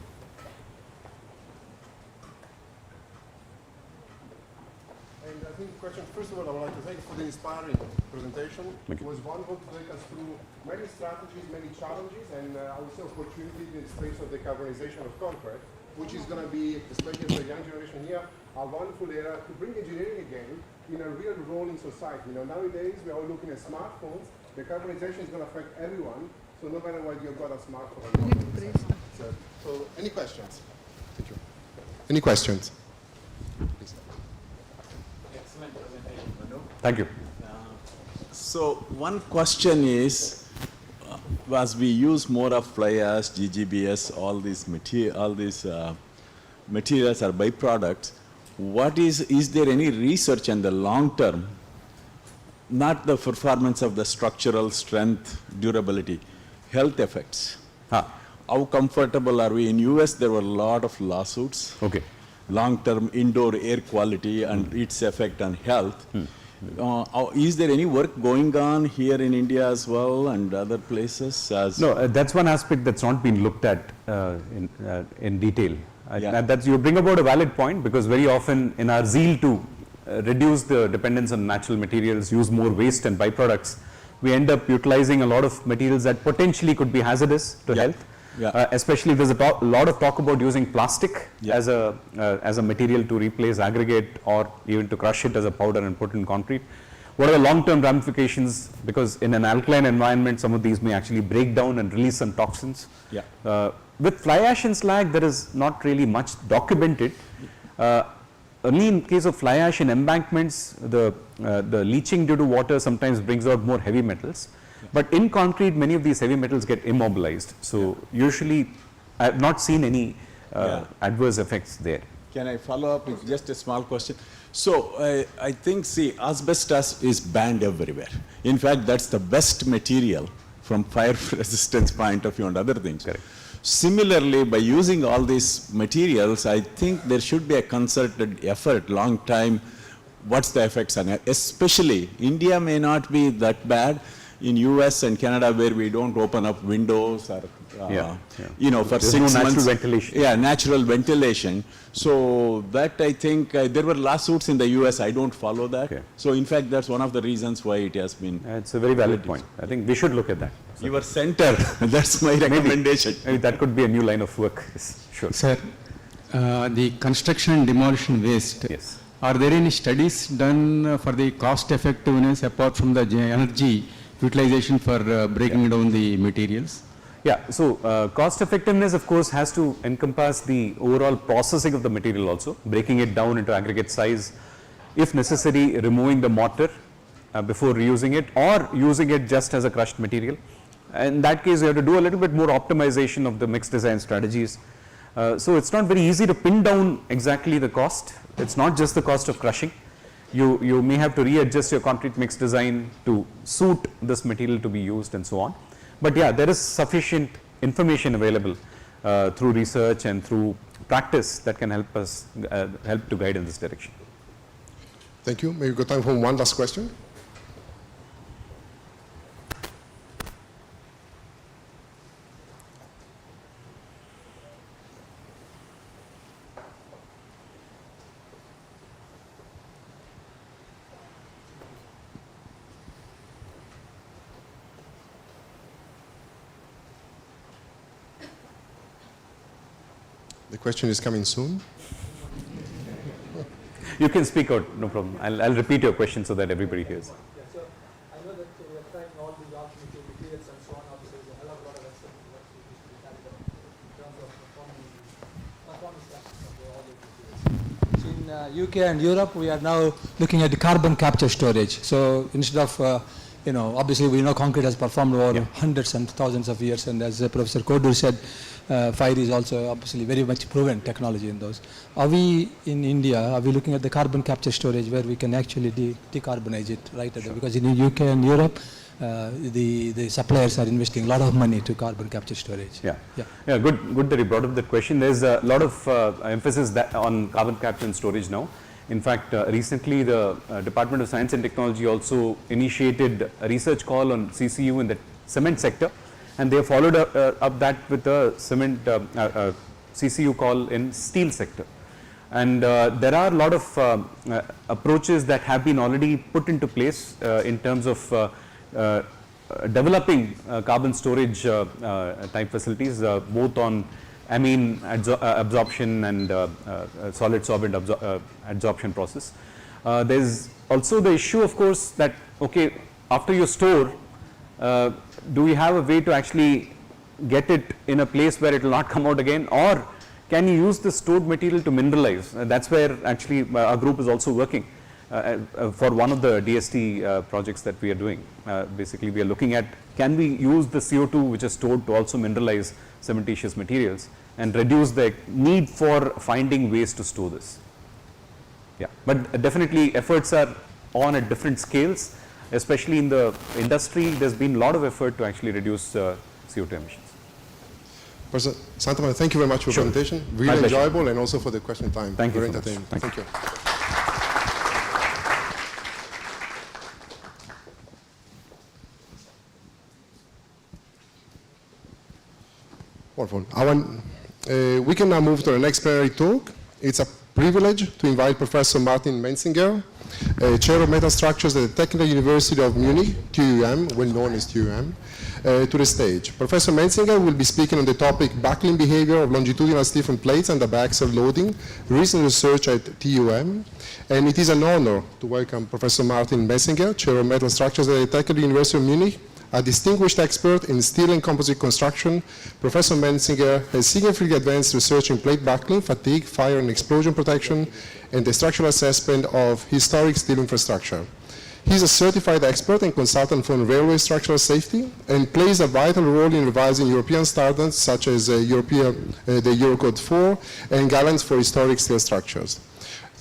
And I think question, first of all, I would like to thank you for the inspiring presentation. It was wonderful to take us through many strategies, many challenges, and I would say opportunity in the space of decarbonization of concrete, which is going to be, especially for the young generation here, a wonderful era to bring engineering again in a real role in society. You know, nowadays we are all looking at smartphones. Decarbonization is going to affect everyone, so no matter whether you've got a smartphone or not. So any questions? Thank you. Any questions? Please. Excellent presentation, Manu. Thank you. So one question is, as we use more of fly ash, GGBS, all these materials are byproducts, is there any research in the long term, not the performance of the structural strength, durability, health effects? How comfortable are we? In US, there were a lot of lawsuits. Okay. Long-term indoor air quality and its effect on health. Is there any work going on here in India as well and other places? No, that's one aspect that's not been looked at in detail. And you bring about a valid point, because very often in our zeal to reduce the dependence on natural materials, use more waste and byproducts, we end up utilizing a lot of materials that potentially could be hazardous to health. Especially there's a lot of talk about using plastic as a material to replace aggregate, or even to crush it as a powder and put in concrete. What are the long-term ramifications? Because in an alkaline environment, some of these may actually break down and release some toxins. With fly ash and slag, there is not really much documented. Only in case of fly ash in embankments, the leaching due to water sometimes brings out more heavy metals. But in concrete, many of these heavy metals get immobilized. So usually, I have not seen any adverse effects there. Can I follow up with just a small question? So I think, see, asbestos is banned everywhere. In fact, that's the best material from fire resistance point of view and other things. Correct. Similarly, by using all these materials, I think there should be a concerted effort, long time, what's the effects on it? Especially, India may not be that bad. In US and Canada, where we don't open up windows or, you know, for There's 6 months. No natural ventilation. Yeah, natural ventilation. So that, I think, there were lawsuits in the US, I don't follow that. Okay. So in fact, that's one of the reasons why it has been. It's a very valid point. I think we should look at that. Your center, that's my recommendation. Maybe that could be a new line of work. Sure. Sir, the construction and demolition waste. Yes. Are there any studies done for the cost effectiveness apart from the energy utilization for breaking down the materials? Yeah, so cost effectiveness, of course, has to encompass the overall processing of the material also, breaking it down into aggregate size, if necessary, removing the mortar before reusing it, or using it just as a crushed material. In that case, you have to do a little bit more optimization of the mixed design strategies. So it's not very easy to pin down exactly the cost. It's not just the cost of crushing. You may have to readjust your concrete mix design to suit this material to be used and so on. But yeah, there is sufficient information available through research and through practice that can help us help to guide in this direction. Thank you. Maybe we've got time for one last question. The question is coming soon. You can speak out, no problem. I'll repeat your question so that everybody hears. Yeah, so I know that we are trying all the alternative materials and so on. Obviously, there's a hell of a lot of effort that needs to be carried out in terms of performance aspects of all the materials. So in UK and Europe, we are now looking at the carbon capture storage. So instead of you know, obviously we know concrete has performed over hundreds and thousands of years, and as Professor 𝗘𝗃𝗍𝗃 said, fire is also obviously very much proven technology in those. Are we in India, are we looking at the carbon capture storage where we can actually decarbonize it right at because in the UK and Europe, the suppliers are investing a lot of money to carbon capture storage. Yeah, good that you brought up that question. There's a lot of emphasis on carbon capture and storage now. In fact, recently the Department of Science and Technology also initiated a research call on CCU in the cement sector, and they followed up that with a cement CCU call in steel sector. And there are a lot of approaches that have been already put into place in terms of developing carbon storage type facilities, both on amine absorption and solid solvent adsorption process. There's also the issue, of course, that okay, after you store, do we have a way to actually get it in a place where it will not come out again, or can you use the stored material to mineralize? That's where actually our group is also working for one of the DST projects that we are doing. Basically, we are looking at, can we use the CO2 which is stored to also mineralize cementitious materials and reduce the need for finding ways to store this. Yeah, but definitely efforts are on at different scales, especially in the industry. There's been a lot of effort to actually reduce CO2 emissions. Professor Santaman, thank you very much for your presentation. Really enjoyable, and also for the question time. Thank you. Very entertaining. Thank you. Wonderful. We can now move to the next plenary talk. It's a privilege to invite Professor Martin Menzinger, Chair of Metal Structures at the Technical University of Munich, TUM, well known as TUM, to the stage. Professor Menzinger will be speaking on the topic buckling behavior of longitudinal stiffened plates under biaxial loading, recent research at TUM. And it is an honor to welcome Professor Martin Menzinger, Chair of Metal Structures at the Technical University of Munich, a distinguished expert in steel and composite construction. Professor Menzinger has significantly advanced research in plate buckling, fatigue, fire and explosion protection, and the structural assessment of historic steel infrastructure. He is a certified expert and consultant for railway structural safety and plays a vital role in revising European standards such as the Eurocode 4 and guidelines for historic steel structures.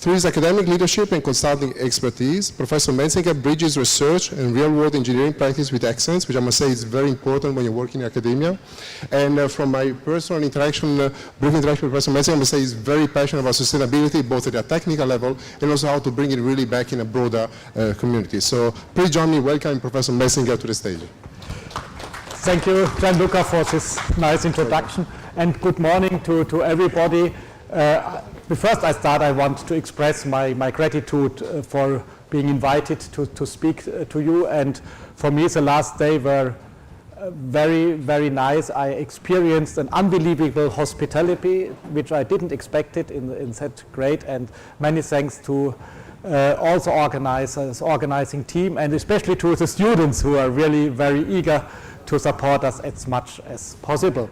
Through his academic leadership and consulting expertise, Professor Menzinger bridges research and real-world engineering practice with excellence, which I must say is very important when you work in academia. And from my personal interaction, brief interaction with Professor Menzinger, I must say he's very passionate about sustainability, both at a technical level and also how to bring it really back in a broader community. So please join me in welcoming Professor Menzinger to the stage. Thank you, Gianluca, for this nice introduction, and good morning to everybody. First I want to express my gratitude for being invited to speak to you, and for me the last day were very, very nice. I experienced an unbelievable hospitality, which I didn't expect it in that great, and many thanks to also organizing team, and especially to the students who are really very eager to support us as much as possible.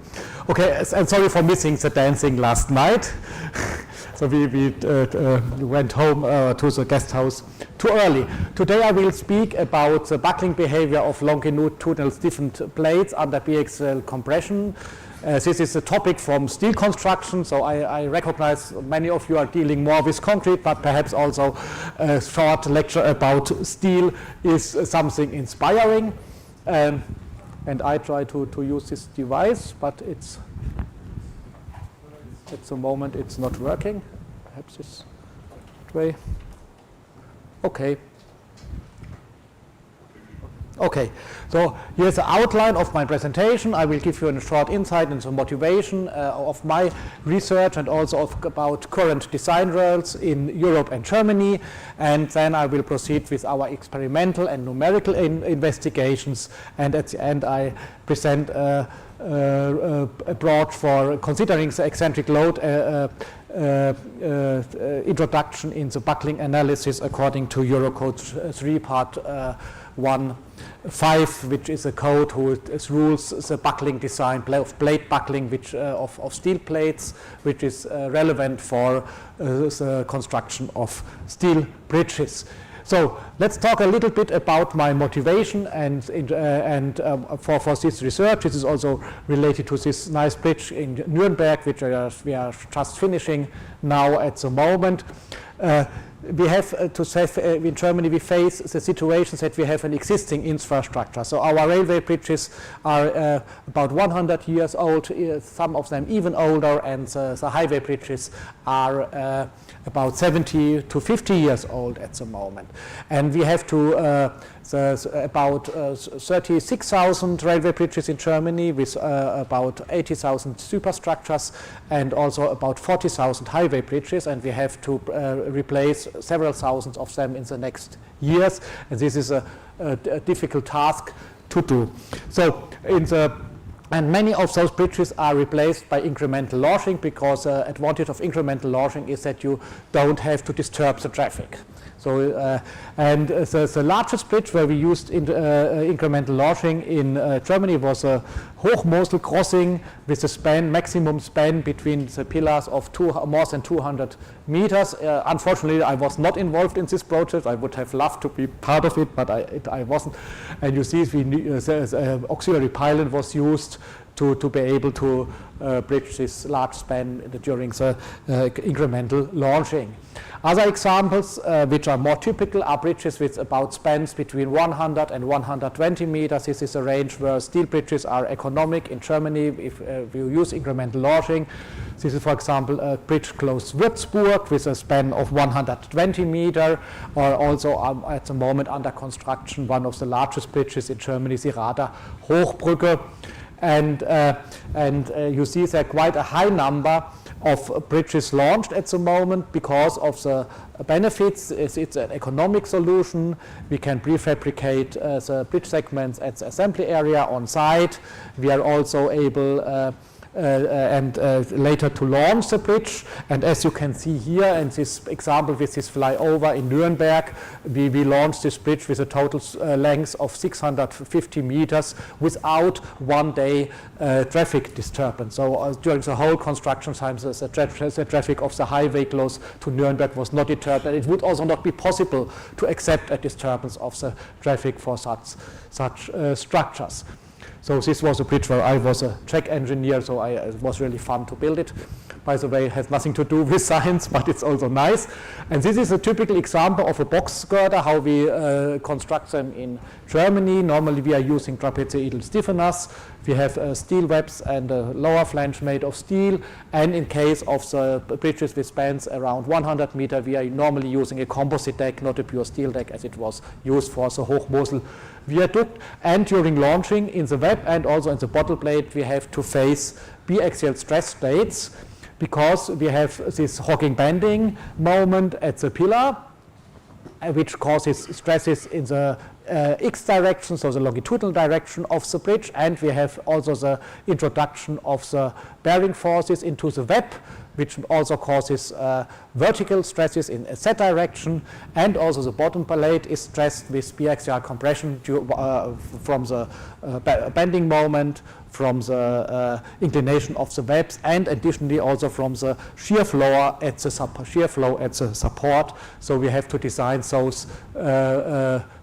Okay, and sorry for missing the dancing last night. So we went home to the guest house too early. Today I will speak about the buckling behavior of longitudinal stiffened plates under biaxial compression. This is a topic from steel construction, so I recognize many of you are dealing more with concrete, but perhaps also a short lecture about steel is something inspiring. And I try to use this device, but it's at the moment it's not working. Perhaps this way. Okay. Okay, so here's the outline of my presentation. I will give you a short insight into the motivation of my research and also about current design rules in Europe and Germany. And then I will proceed with our experimental and numerical investigations. And at the end, I present a broad for considering the eccentric load introduction in the buckling analysis according to Eurocode 3 part 1.5, which is a code which rules the buckling design of plate buckling, which of steel plates, which is relevant for the construction of steel bridges. So let's talk a little bit about my motivation and for this research. This is also related to this nice bridge in Nuremberg, which we are just finishing now at the moment. we have to say in Germany we face the situations that we have an existing infrastructure. So our railway bridges are about 100 years old, some of them even older, and the highway bridges are about 70 to 50 years old at the moment. And we have to about 36,000 railway bridges in Germany with about 80,000 superstructures and also about 40,000 highway bridges, and we have to replace several thousands of them in the next years, and this is a difficult task to do. So and many of those bridges are replaced by incremental launching, because the advantage of incremental launching is that you don't have to disturb the traffic. So, and the largest bridge where we used incremental launching in Germany was a 𝗘𝗴𝗶𝗶 crossing with a maximum span between the pillars of more than 200 meters. Unfortunately, I was not involved in this project. I would have loved to be part of it, but I wasn't. And you see, the auxiliary pylon was used to be able to bridge this large span during the incremental launching. Other examples which are more typical are bridges with about spans between 100 and 120 meters. This is a range where steel bridges are economic in Germany if you use incremental launching. This is, for example, a bridge close to Würzburg with a span of 120 meters, or also at the moment under construction one of the largest bridges in Germany, the 𝗘𝗴𝗶𝗃𝗃. And you see there quite a high number of bridges launched at the moment because of the benefits. It's an economic solution. We can prefabricate the bridge segments at the assembly area on site. We are also able later to launch the bridge, and as you can see here in this example with this flyover in Nuremberg, we launched this bridge with a total length of 650 meters without one-day traffic disturbance. So during the whole construction time, the traffic of the highway close to Nuremberg was not disturbed, and it would also not be possible to accept a disturbance of the traffic for such structures. So this was a bridge where I was a check engineer, so it was really fun to build it. By the way, it has nothing to do with science, but it's also nice. And this is a typical example of a box girder, how we construct them in Germany. Normally we are using trapezoidal stiffeners. We have steel webs and a lower flange made of steel. And in case of the bridges with spans around 100 meters, we are normally using a composite deck, not a pure steel deck, as it was used for the 𝗘𝗴𝗶𝗃 viaduct. And during launching in the web and also in the bottle plate, we have to face biaxial stress plates, because we have this hogging bending moment at the pillar, which causes stresses in the x direction, so the longitudinal direction of the bridge, and we have also the introduction of the bearing forces into the web, which also causes vertical stresses in a z direction, and also the bottom plate is stressed with biaxial compression from the bending moment, from the inclination of the webs, and additionally also from the shear flow at the support. So we have to design those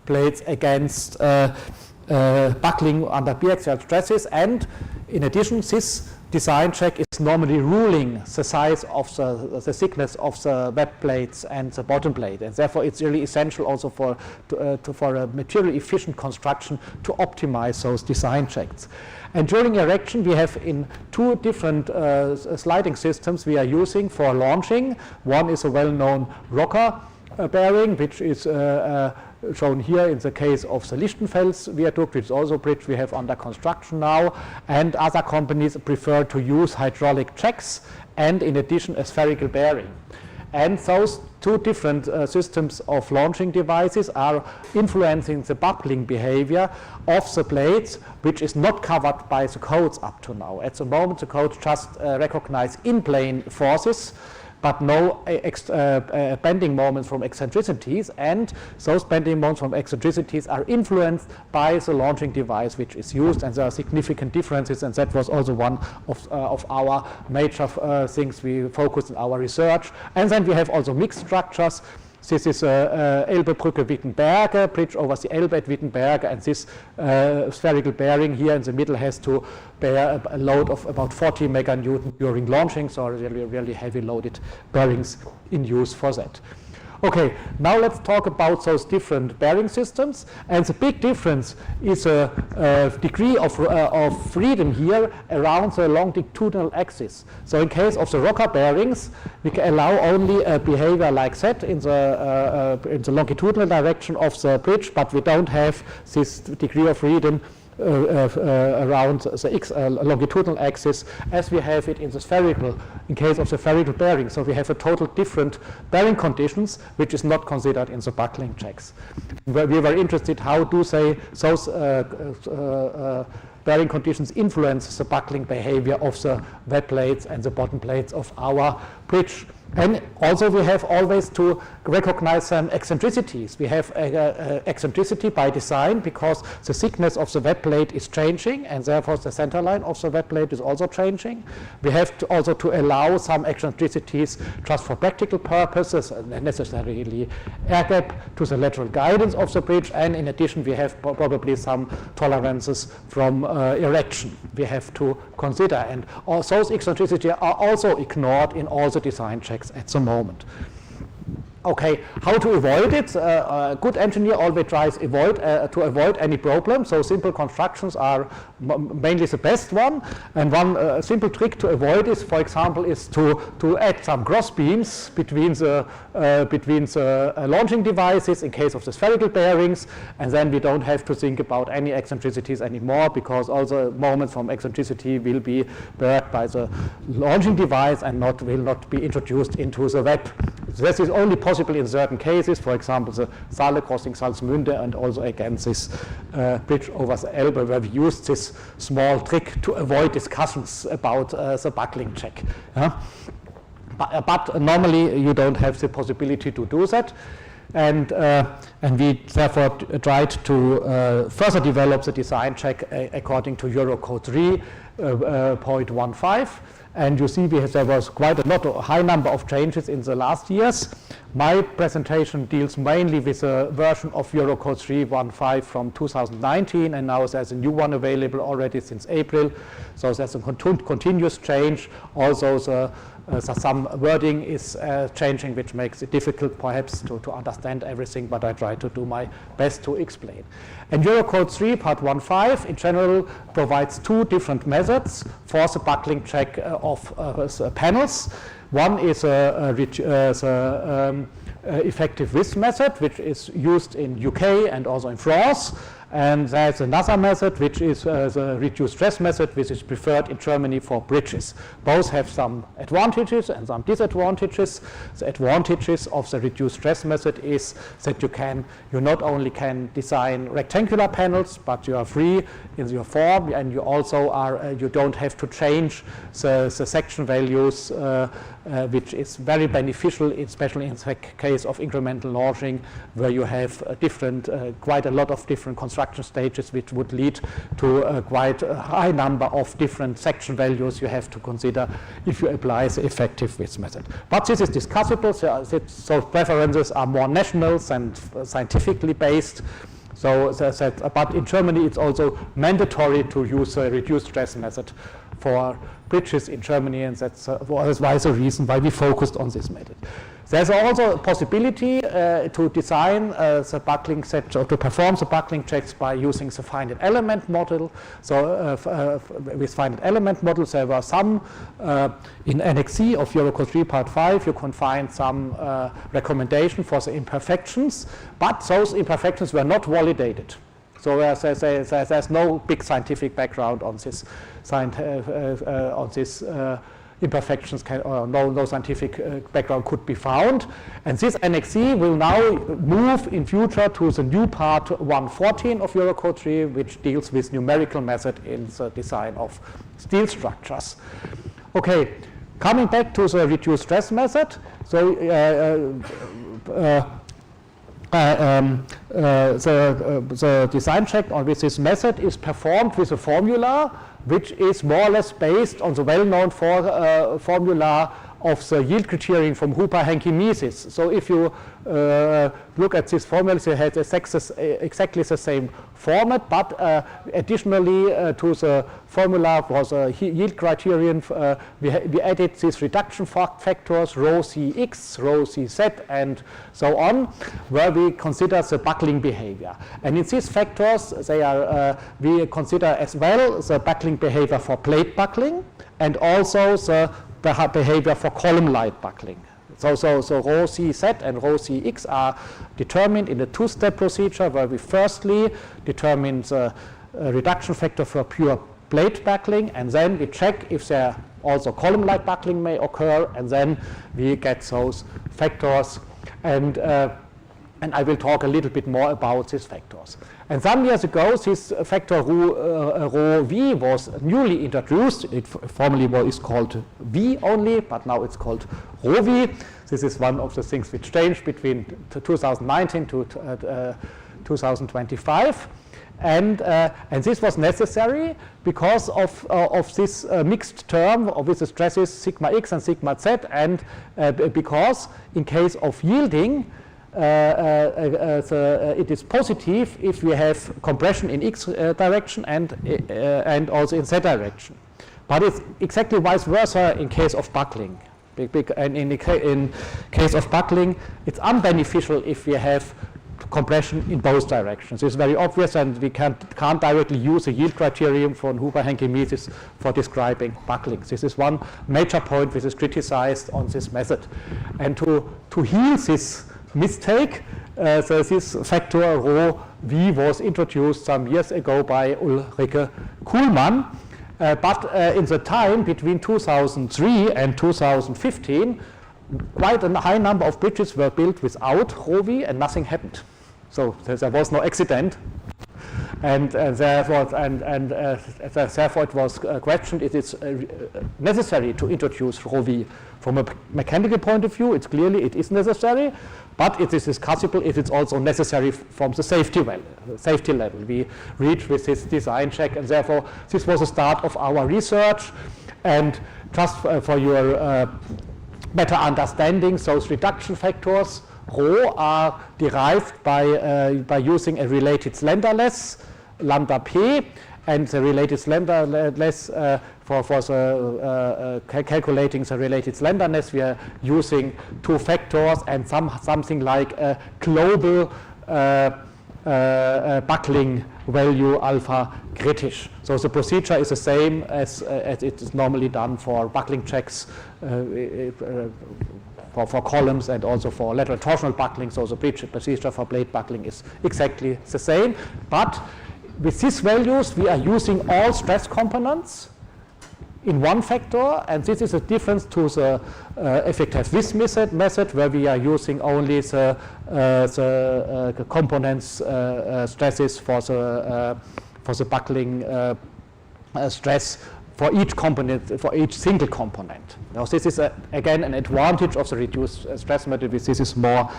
plates against buckling under biaxial stresses, and in addition, this design check is normally ruling the size of the thickness of the web plates and the bottom plate, and therefore it's really essential also for a material efficient construction to optimize those design checks. And during erection, we have in two different sliding systems we are using for launching. One is a well-known rocker bearing, which is shown here in the case of the Lichtenfels viaduct, which is also a bridge we have under construction now, and other companies prefer to use hydraulic checks and in addition a spherical bearing. And those two different systems of launching devices are influencing the buckling behavior of the plates, which is not covered by the codes up to now. At the moment, the codes just recognize in-plane forces, but no bending moments from eccentricities, and those bending moments from eccentricities are influenced by the launching device which is used, and there are significant differences, and that was also one of our major things we focused on our research. And then we have also mixed structures. This is 𝗘𝗴𝗃𝗶𝗃𝗃 bridge over the Elbe at Wittenberg, and this spherical bearing here in the middle has to bear a load of about 40 meganewton during launching, so really heavy loaded bearings in use for that. Okay, now let's talk about those different bearing systems. And the big difference is a degree of freedom here around the longitudinal axis. So in case of the rocker bearings, we can allow only a behavior like that in the longitudinal direction of the bridge, but we don't have this degree of freedom around the longitudinal axis as we have it in the spherical, in case of the spherical bearing. So we have a total different bearing conditions, which is not considered in the buckling checks. We were interested how do say those bearing conditions influence the buckling behavior of the wet plates and the bottom plates of our bridge. And also we have always to recognize some eccentricities. We have eccentricity by design because the thickness of the wet plate is changing and therefore the center line of the wet plate is also changing. We have to also to allow some eccentricities just for practical purposes, necessarily air gap to the lateral guidance of the bridge, and in addition we have probably some tolerances from erection we have to consider, and all those eccentricities are also ignored in all the design checks at the moment. Okay, how to avoid it? A good engineer always tries to avoid any problem, so simple constructions are mainly the best one. And one simple trick to avoid is, for example, is to add some cross beams between the launching devices in case of the spherical bearings, and then we don't have to think about any eccentricities anymore, because all the moments from eccentricity will be worked by the launching device and will not be introduced into the web. This is only possible in certain cases, for example, the Saale crossing Salzmünde, and also again this bridge over the Elbe, where we used this small trick to avoid discussions about the buckling check. But normally you don't have the possibility to do that. And we therefore tried to further develop the design check according to Eurocode 3.15. And you see there was quite a high number of changes in the last years. My presentation deals mainly with a version of Eurocode 3.15 from 2019, and now there's a new one available already since April. So there's a continuous change. Also some wording is changing, which makes it difficult perhaps to understand everything, but I try to do my best to explain. And Eurocode 3 Part 1.5 in general provides two different methods for the buckling check of panels. One is effective width method, which is used in UK and also in France. And there's another method, which is the reduced stress method, which is preferred in Germany for bridges. Both have some advantages and some disadvantages. The advantages of the reduced stress method is that you not only can design rectangular panels, but you are free in your form, and you also you don't have to change the section values, which is very beneficial, especially in the case of incremental launching, where you have quite a lot of different construction stages, which would lead to quite a high number of different section values you have to consider if you apply the effective width method. But this is discussable, so preferences are more national than scientifically based. But in Germany it's also mandatory to use a reduced stress method for bridges in Germany, and that's why the reason why we focused on this method. There's also a possibility to design the buckling set, or to perform the buckling checks by using the finite element model. So with finite element models, there were some in Annex C of Eurocode 3 Part 5, you can find some recommendation for the imperfections, but those imperfections were not validated. So there's no big scientific background on this imperfections, no scientific background could be found. And this Annex C will now move in future to the new part 114 of Eurocode 3, which deals with numerical method in the design of steel structures. Okay, coming back to the reduced stress method. So the design check with this method is performed with a formula which is more or less based on the well-known formula of the yield criterion from Høberg-Henke Mises. So if you look at this formula, it has exactly the same format, but additionally to the formula was a yield criterion. We added these reduction factors, rho Cx, rho Cz, and so on, where we consider the buckling behavior. And in these factors, they are, we consider as well the buckling behavior for plate buckling and also the behavior for column light buckling. So rho Cz and rho Cx are determined in a two-step procedure where we firstly determine the reduction factor for pure plate buckling, and then we check if there also column light buckling may occur, and then we get those factors. And I will talk a little bit more about these factors. And some years ago, this factor rho V was newly introduced. It formerly is called V only, but now it's called rho V. This is one of the things which changed between 2019 to 2025. And this was necessary because of this mixed term with the stresses sigma x and sigma z, and because in case of yielding, it is positive if we have compression in x direction and also in z direction. But it's exactly vice versa in case of buckling. And in case of buckling, it's unbeneficial if we have compression in both directions. It's very obvious, and we can't directly use a yield criterion for 𝗘𝗴𝗶 for describing buckling. This is one major point which is criticized on this method. And to heal this mistake, this factor rho V was introduced some years ago by Ulrike Kuhlmann. But in the time between 2003 and 2015, quite a high number of bridges were built without rho V, and nothing happened. So there was no accident. And therefore it was questioned if it's necessary to introduce rho V. From a mechanical point of view, it is necessary, but it is discussable if it's also necessary from the safety level we reach with this design check, and therefore this was the start of our research. And just for your better understanding, those reduction factors rho are derived by using a related slenderness, lambda p, and the related slenderness for the calculating the related slenderness, we are using two factors and something like a global buckling value alpha kritisch. So the procedure is the same as it is normally done for buckling checks for columns and also for lateral torsional buckling. So the procedure for plate buckling is exactly the same. But with these values, we are using all stress components in one factor, and this is a difference to the 𝗘𝗴𝗶 method, where we are using only the components stresses for the buckling stress for each component, for each single component. Now this is again an advantage of the reduced stress method, which this is more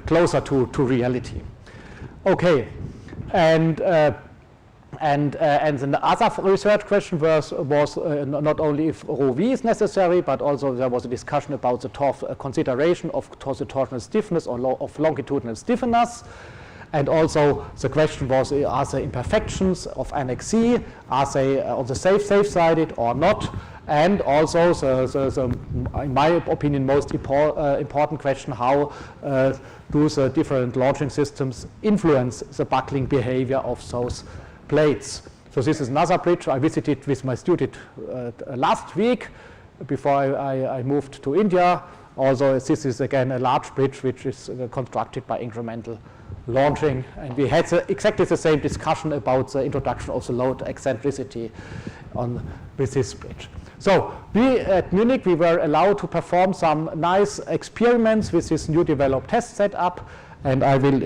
closer to reality. Okay, and then the other research question was not only if rho V is necessary, but also there was a discussion about the consideration of the torsional stiffness or of longitudinal stiffness. And also the question was, are there imperfections of Annex C? Are they on the safe-sided or not? And also, in my opinion, most important question, how do the different launching systems influence the buckling behavior of those plates? So this is another bridge I visited with my student last week before I moved to India. Also, this is again a large bridge which is constructed by incremental launching, and we had exactly the same discussion about the introduction of the load eccentricity with this bridge. So we at Munich, we were allowed to perform some nice experiments with this new developed test setup, and I will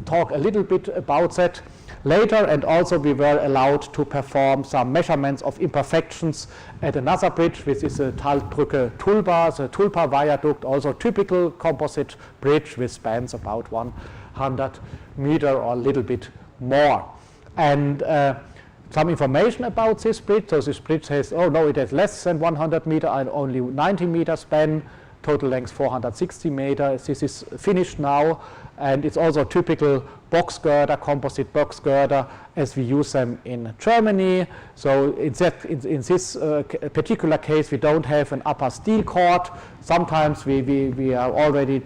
talk a little bit about that later. And also we were allowed to perform some measurements of imperfections at another bridge, which is the 𝗘𝗴𝗃𝗃𝗃, the Tulpa viaduct, also typical composite bridge with spans about 100 meter or a little bit more. And some information about this bridge. So this bridge says, oh no, it has less than 100 meter and only 90 meter span, total length 460 meters. This is finished now, and it's also typical box girder, composite box girder, as we use them in Germany. So in this particular case, we don't have an upper steel cord. Sometimes we are already,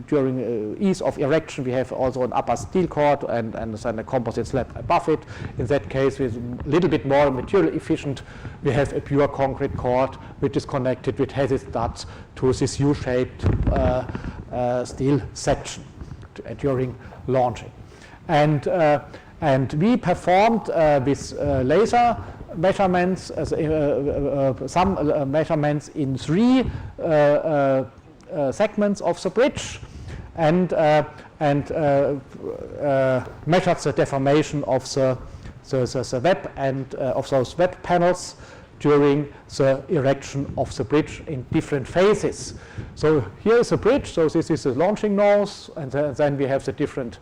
during ease of erection, we have also an upper steel cord and then a composite slab above it. In that case, with a little bit more material efficient, we have a pure concrete cord which is connected with hessian studs to this U-shaped steel section during launching. And we performed with laser measurements, some measurements in 3 segments of the bridge, and measured the deformation of the web and of those web panels during the erection of the bridge in different phases. So here is a bridge, so this is the launching nose, and then we have the different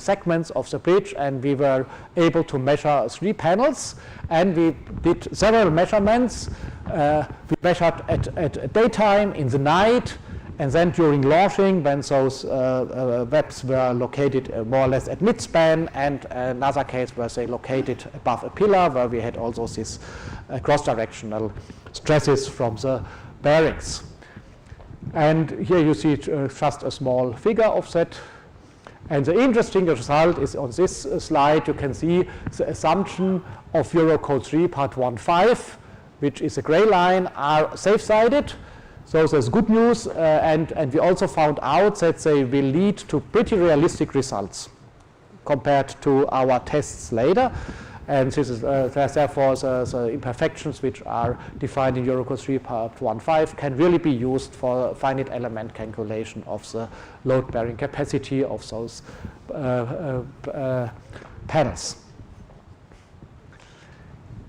segments of the bridge, and we were able to measure 3 panels, and we did several measurements. We measured at daytime, in the night, and then during launching, when those webs were located more or less at midspan, and another case where they located above a pillar, where we had also this cross-directional stresses from the bearings. And here you see just a small figure of that. And the interesting result is on this slide. You can see the assumption of Eurocode 3 part 1.5, which is a gray line, are safe-sided. So there's good news, and we also found out that they will lead to pretty realistic results compared to our tests later. And this is therefore the imperfections which are defined in Eurocode 3 part 1.5 can really be used for finite element calculation of the load-bearing capacity of those panels.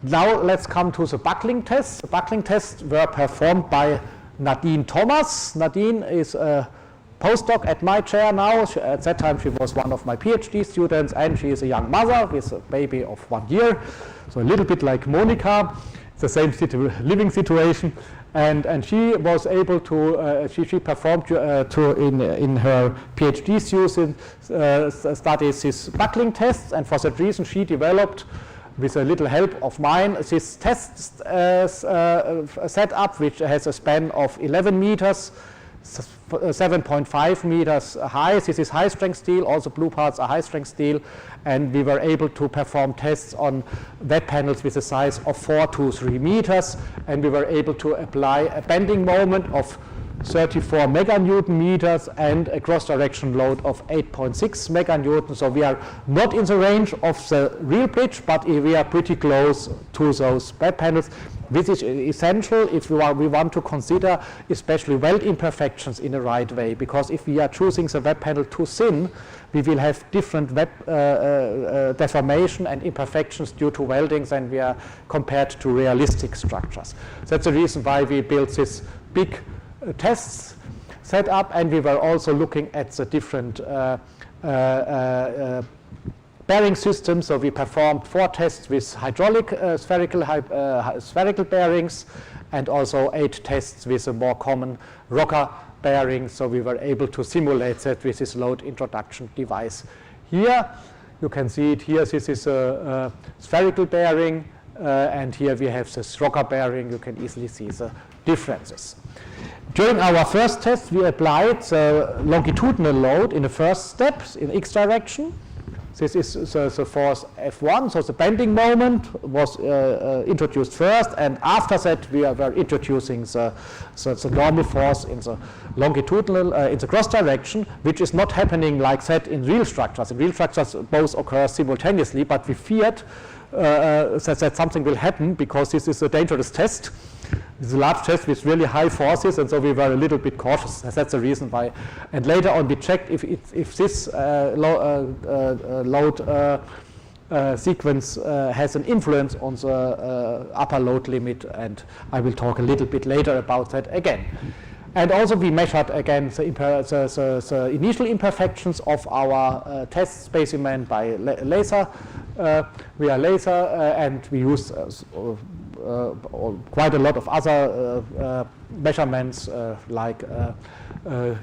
Now let's come to the buckling tests. The buckling tests were performed by Nadine Thomas. Nadine is a postdoc at my chair now. At that time she was one of my PhD students, and she is a young mother with a baby of 1 year. So a little bit like Monica, the same living situation. And she was able to, she performed in her PhD studies these buckling tests, and for that reason she developed, with a little help of mine, this test setup, which has a span of 11 meters, 7.5 meters high. This is high strength steel, also blue parts are high strength steel, and we were able to perform tests on web panels with a size of 4 to 3 meters, and we were able to apply a bending moment of 34 meganewton meters and a cross direction load of 8.6 meganewton. So we are not in the range of the real bridge, but we are pretty close to those web panels, which is essential if we want to consider especially weld imperfections in the right way, because if we are choosing the web panel too thin, we will have different web deformation and imperfections due to welding than we are compared to realistic structures. That's the reason why we built this big tests set up, and we were also looking at the different bearing systems. So we performed 4 tests with hydraulic spherical bearings, and also 8 tests with a more common rocker bearing. So we were able to simulate that with this load introduction device. Here you can see it here. This is a spherical bearing, and here we have this rocker bearing. You can easily see the differences. During our first test, we applied the longitudinal load in the first step in x direction. This is the force F1, so the bending moment was introduced first, and after that we were introducing the normal force in the longitudinal, in the cross direction, which is not happening like that in real structures. In real structures both occur simultaneously, but we feared that something will happen because this is a dangerous test. It's a large test with really high forces, and so we were a little bit cautious. That's the reason why. And later on we checked if this load sequence has an influence on the upper load limit, and I will talk a little bit later about that again. And also we measured again the initial imperfections of our test specimen by laser, and we used quite a lot of other measurements like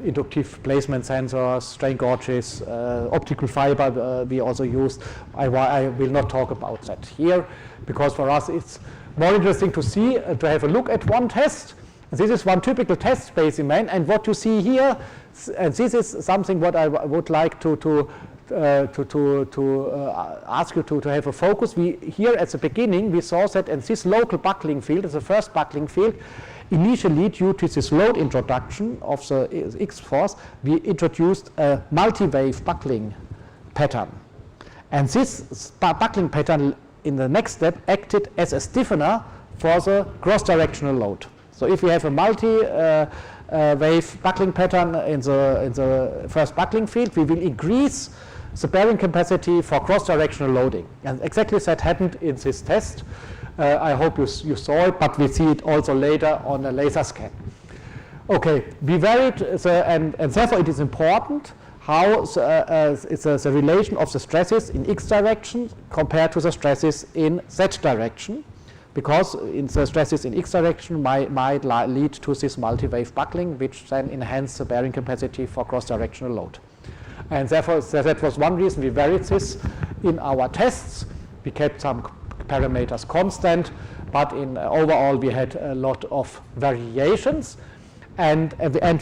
inductive placement sensors, strain gauges, optical fiber we also used. I will not talk about that here, because for us it's more interesting to see, to have a look at one test. This is one typical test specimen, and what you see here, and this is something what I would like to ask you to have a focus. Here at the beginning we saw that in this local buckling field, as the first buckling field, initially due to this load introduction of the X force, we introduced a multi-wave buckling pattern. And this buckling pattern in the next step acted as a stiffener for the cross-directional load. So if we have a multi-wave buckling pattern in the first buckling field, we will increase the bearing capacity for cross-directional loading. And exactly that happened in this test. I hope you saw it, but we see it also later on a laser scan. Okay, we varied, and therefore it is important how the relation of the stresses in X direction compared to the stresses in Z direction, because the stresses in X direction might lead to this multi-wave buckling, which then enhance the bearing capacity for cross-directional load. And therefore, that was one reason we varied this in our tests. We kept some parameters constant, but in overall we had a lot of variations. And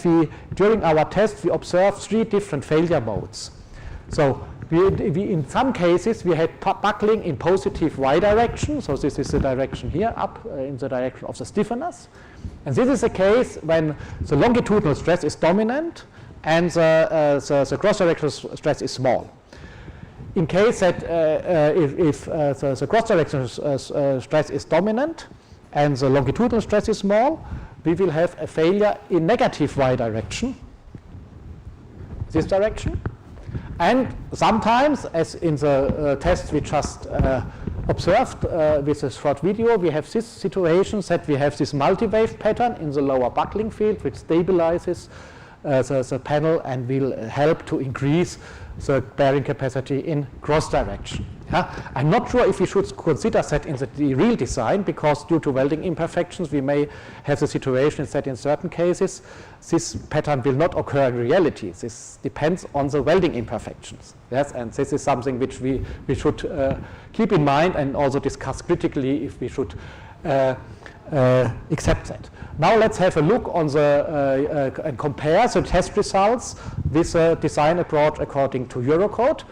we during our test we observed 3 different failure modes. So we in some cases we had buckling in positive Y direction. So this is the direction here, up in the direction of the stiffeners. And this is a case when the longitudinal stress is dominant and the cross-directional stress is small. In case that if the cross-directional stress is dominant and the longitudinal stress is small, we will have a failure in negative Y direction, this direction. And sometimes, as in the test we just observed with a short video, we have this situation that we have this multi-wave pattern in the lower buckling field, which stabilizes the panel and will help to increase the bearing capacity in cross direction. I'm not sure if we should consider that in the real design, because due to welding imperfections we may have the situation that in certain cases this pattern will not occur in reality. This depends on the welding imperfections. Yes, and this is something which we should keep in mind and also discuss critically if we should accept that. Now let's have a look on the and compare the test results with the design approach according to Eurocode.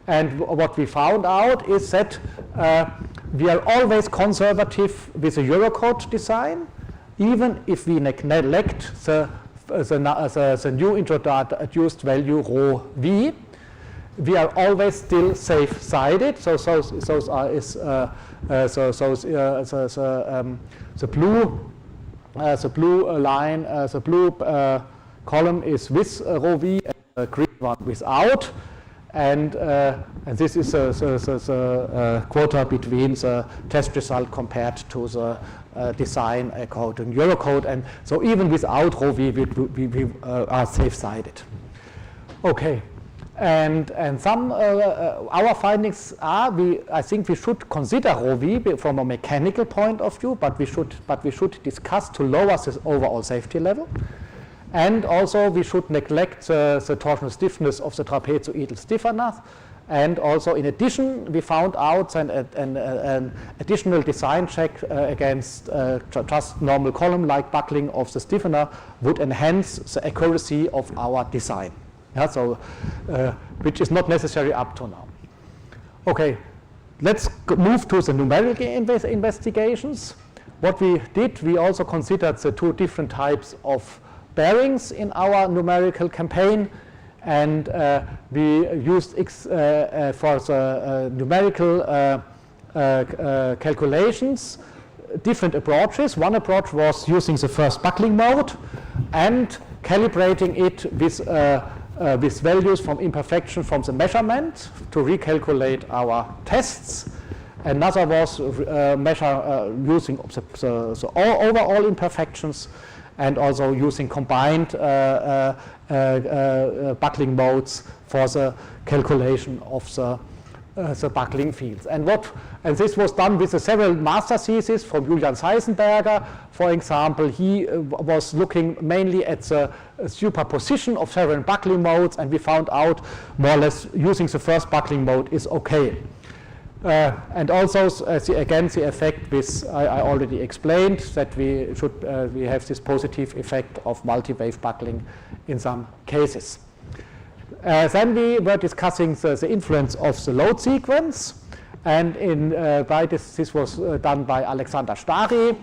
And what we found out is that we are always conservative with the Eurocode design, even if we neglect the new introduced value rho v. We are always still safe-sided. So the blue line, the blue column is with rho v, and the green one without. And this is the quota between the test result compared to the design according to Eurocode. And so even without rho v, we are safe-sided. Okay. And some our findings are, I think we should consider rho v from a mechanical point of view, but we should discuss to lower the overall safety level. And also we should neglect the torsional stiffness of the trapezoidal stiffeners. And also in addition, we found out an additional design check against just normal column-like buckling of the stiffener would enhance the accuracy of our design. Yeah, so which is not necessary up to now. Okay, let's move to the numerical investigations. What we did, we also considered the 2 different types of bearings in our numerical campaign, and we used for the numerical calculations different approaches. One approach was using the first buckling mode and calibrating it with values from imperfection from the measurement to recalculate our tests. Another was using the overall imperfections, and also using combined buckling modes for the calculation of the the buckling fields. And this was done with several master theses from Julian Seisenberger. For example, he was looking mainly at the superposition of several buckling modes, and we found out more or less using the first buckling mode is okay. And also, again, the effect with I already explained that we have this positive effect of multi-wave buckling in some cases. Then we were discussing the influence of the load sequence, and this was done by Alexander Stavry,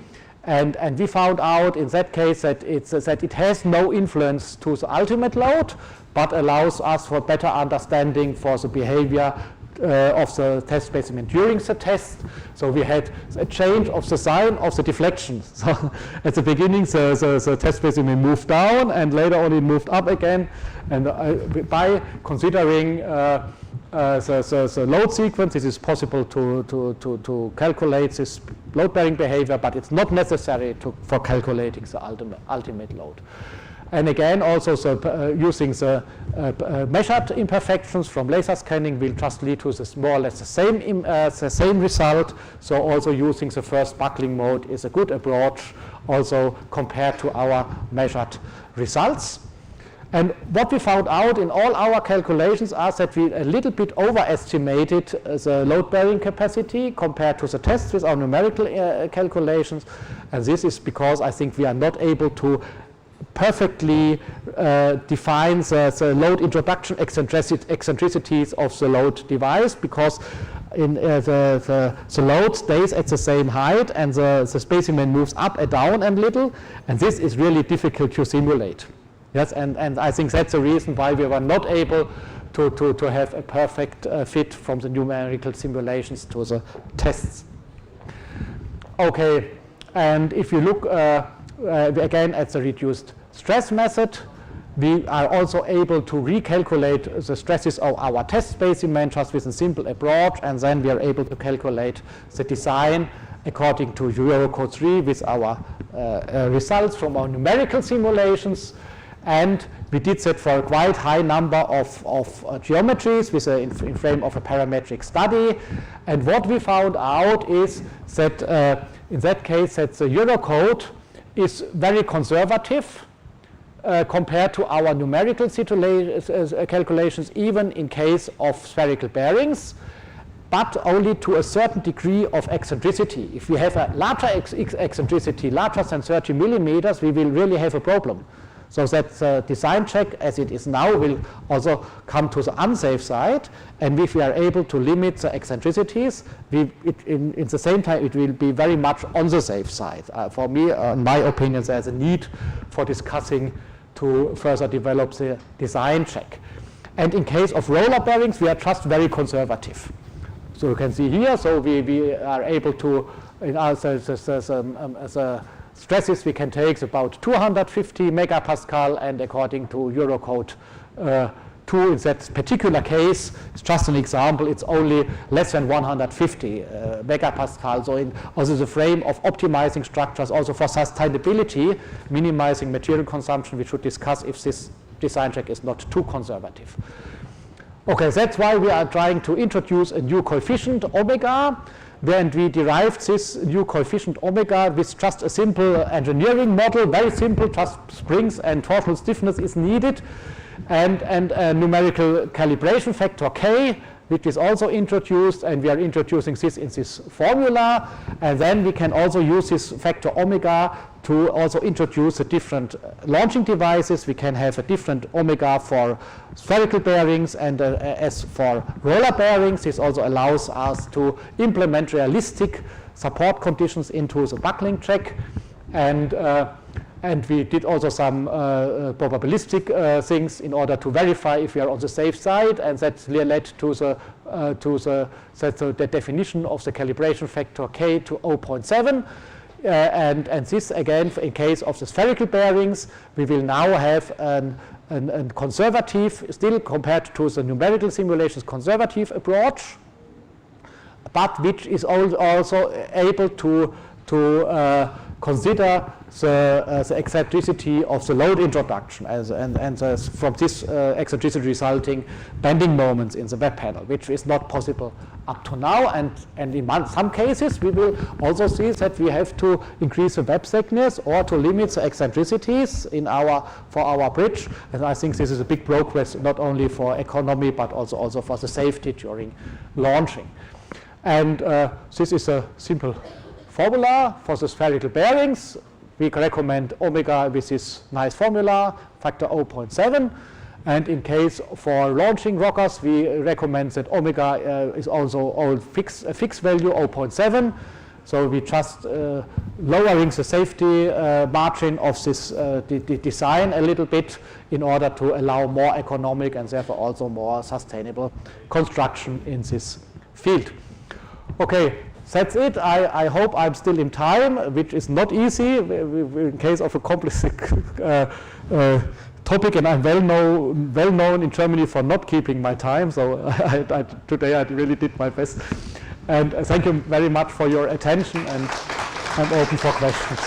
and we found out in that case that it has no influence to the ultimate load, but allows us for better understanding for the behavior of the test specimen during the test. So we had a change of the sign of the deflection. So at the beginning the test specimen moved down, and later on it moved up again. And by considering the load sequence, it is possible to calculate this load-bearing behavior, but it's not necessary for calculating the ultimate load. And again, also using the measured imperfections from laser scanning will just lead to this more or less the same result. So also using the first buckling mode is a good approach, also compared to our measured results. And what we found out in all our calculations are that we a little bit overestimated the load-bearing capacity compared to the tests with our numerical calculations. And this is because I think we are not able to perfectly define the load introduction eccentricities of the load device, because the load stays at the same height and the specimen moves up and down a little, and this is really difficult to simulate. Yes, and I think that's the reason why we were not able to have a perfect fit from the numerical simulations to the tests. Okay, and if you look again at the reduced stress method, we are also able to recalculate the stresses of our test specimen just with a simple approach, and then we are able to calculate the design according to Eurocode 3 with our results from our numerical simulations. And we did that for a quite high number of geometries in frame of a parametric study. And what we found out is that in that case that the Eurocode is very conservative compared to our numerical calculations, even in case of spherical bearings, but only to a certain degree of eccentricity. If we have a larger eccentricity, larger than 30 millimeters, we will really have a problem. So that the design check as it is now will also come to the unsafe side, and if we are able to limit the eccentricities, in the same time it will be very much on the safe side. For me, in my opinion, there's a need for discussing to further develop the design check. And in case of roller bearings, we are just very conservative. So you can see here, so we are able to, in our stresses we can take about 250 megapascal, and according to Eurocode 2 in that particular case, it's just an example, it's only less than 150 megapascal. So in also the frame of optimizing structures, also for sustainability, minimizing material consumption, we should discuss if this design check is not too conservative. Okay, that's why we are trying to introduce a new coefficient omega. And we derived this new coefficient omega with just a simple engineering model, very simple, just springs and torsional stiffness is needed, and a numerical calibration factor k, which is also introduced, and we are introducing this in this formula. And then we can also use this factor omega to also introduce the different launching devices. We can have a different omega for spherical bearings and as for roller bearings. This also allows us to implement realistic support conditions into the buckling check. And we did also some probabilistic things in order to verify if we are on the safe side, and that led to the definition of the calibration factor k to 0.7. And this again, in case of the spherical bearings, we will now have a conservative, still compared to the numerical simulations, conservative approach, but which is also able to consider the eccentricity of the load introduction from this eccentricity resulting bending moments in the web panel, which is not possible up to now. And in some cases, we will also see that we have to increase the web thickness or to limit the eccentricities for our bridge. And I think this is a big progress, not only for economy, but also for the safety during launching. And this is a simple formula for the spherical bearings. We recommend omega with this nice formula, factor 0.7. And in case for launching rockers, we recommend that omega is also a fixed value, 0.7. So we just lowering the safety margin of this design a little bit in order to allow more economic and therefore also more sustainable construction in this field. Okay, that's it. I hope I'm still in time, which is not easy in case of a complex topic, and I'm well known in Germany for not keeping my time, so today I really did my best. And thank you very much for your attention, and I'm open for questions.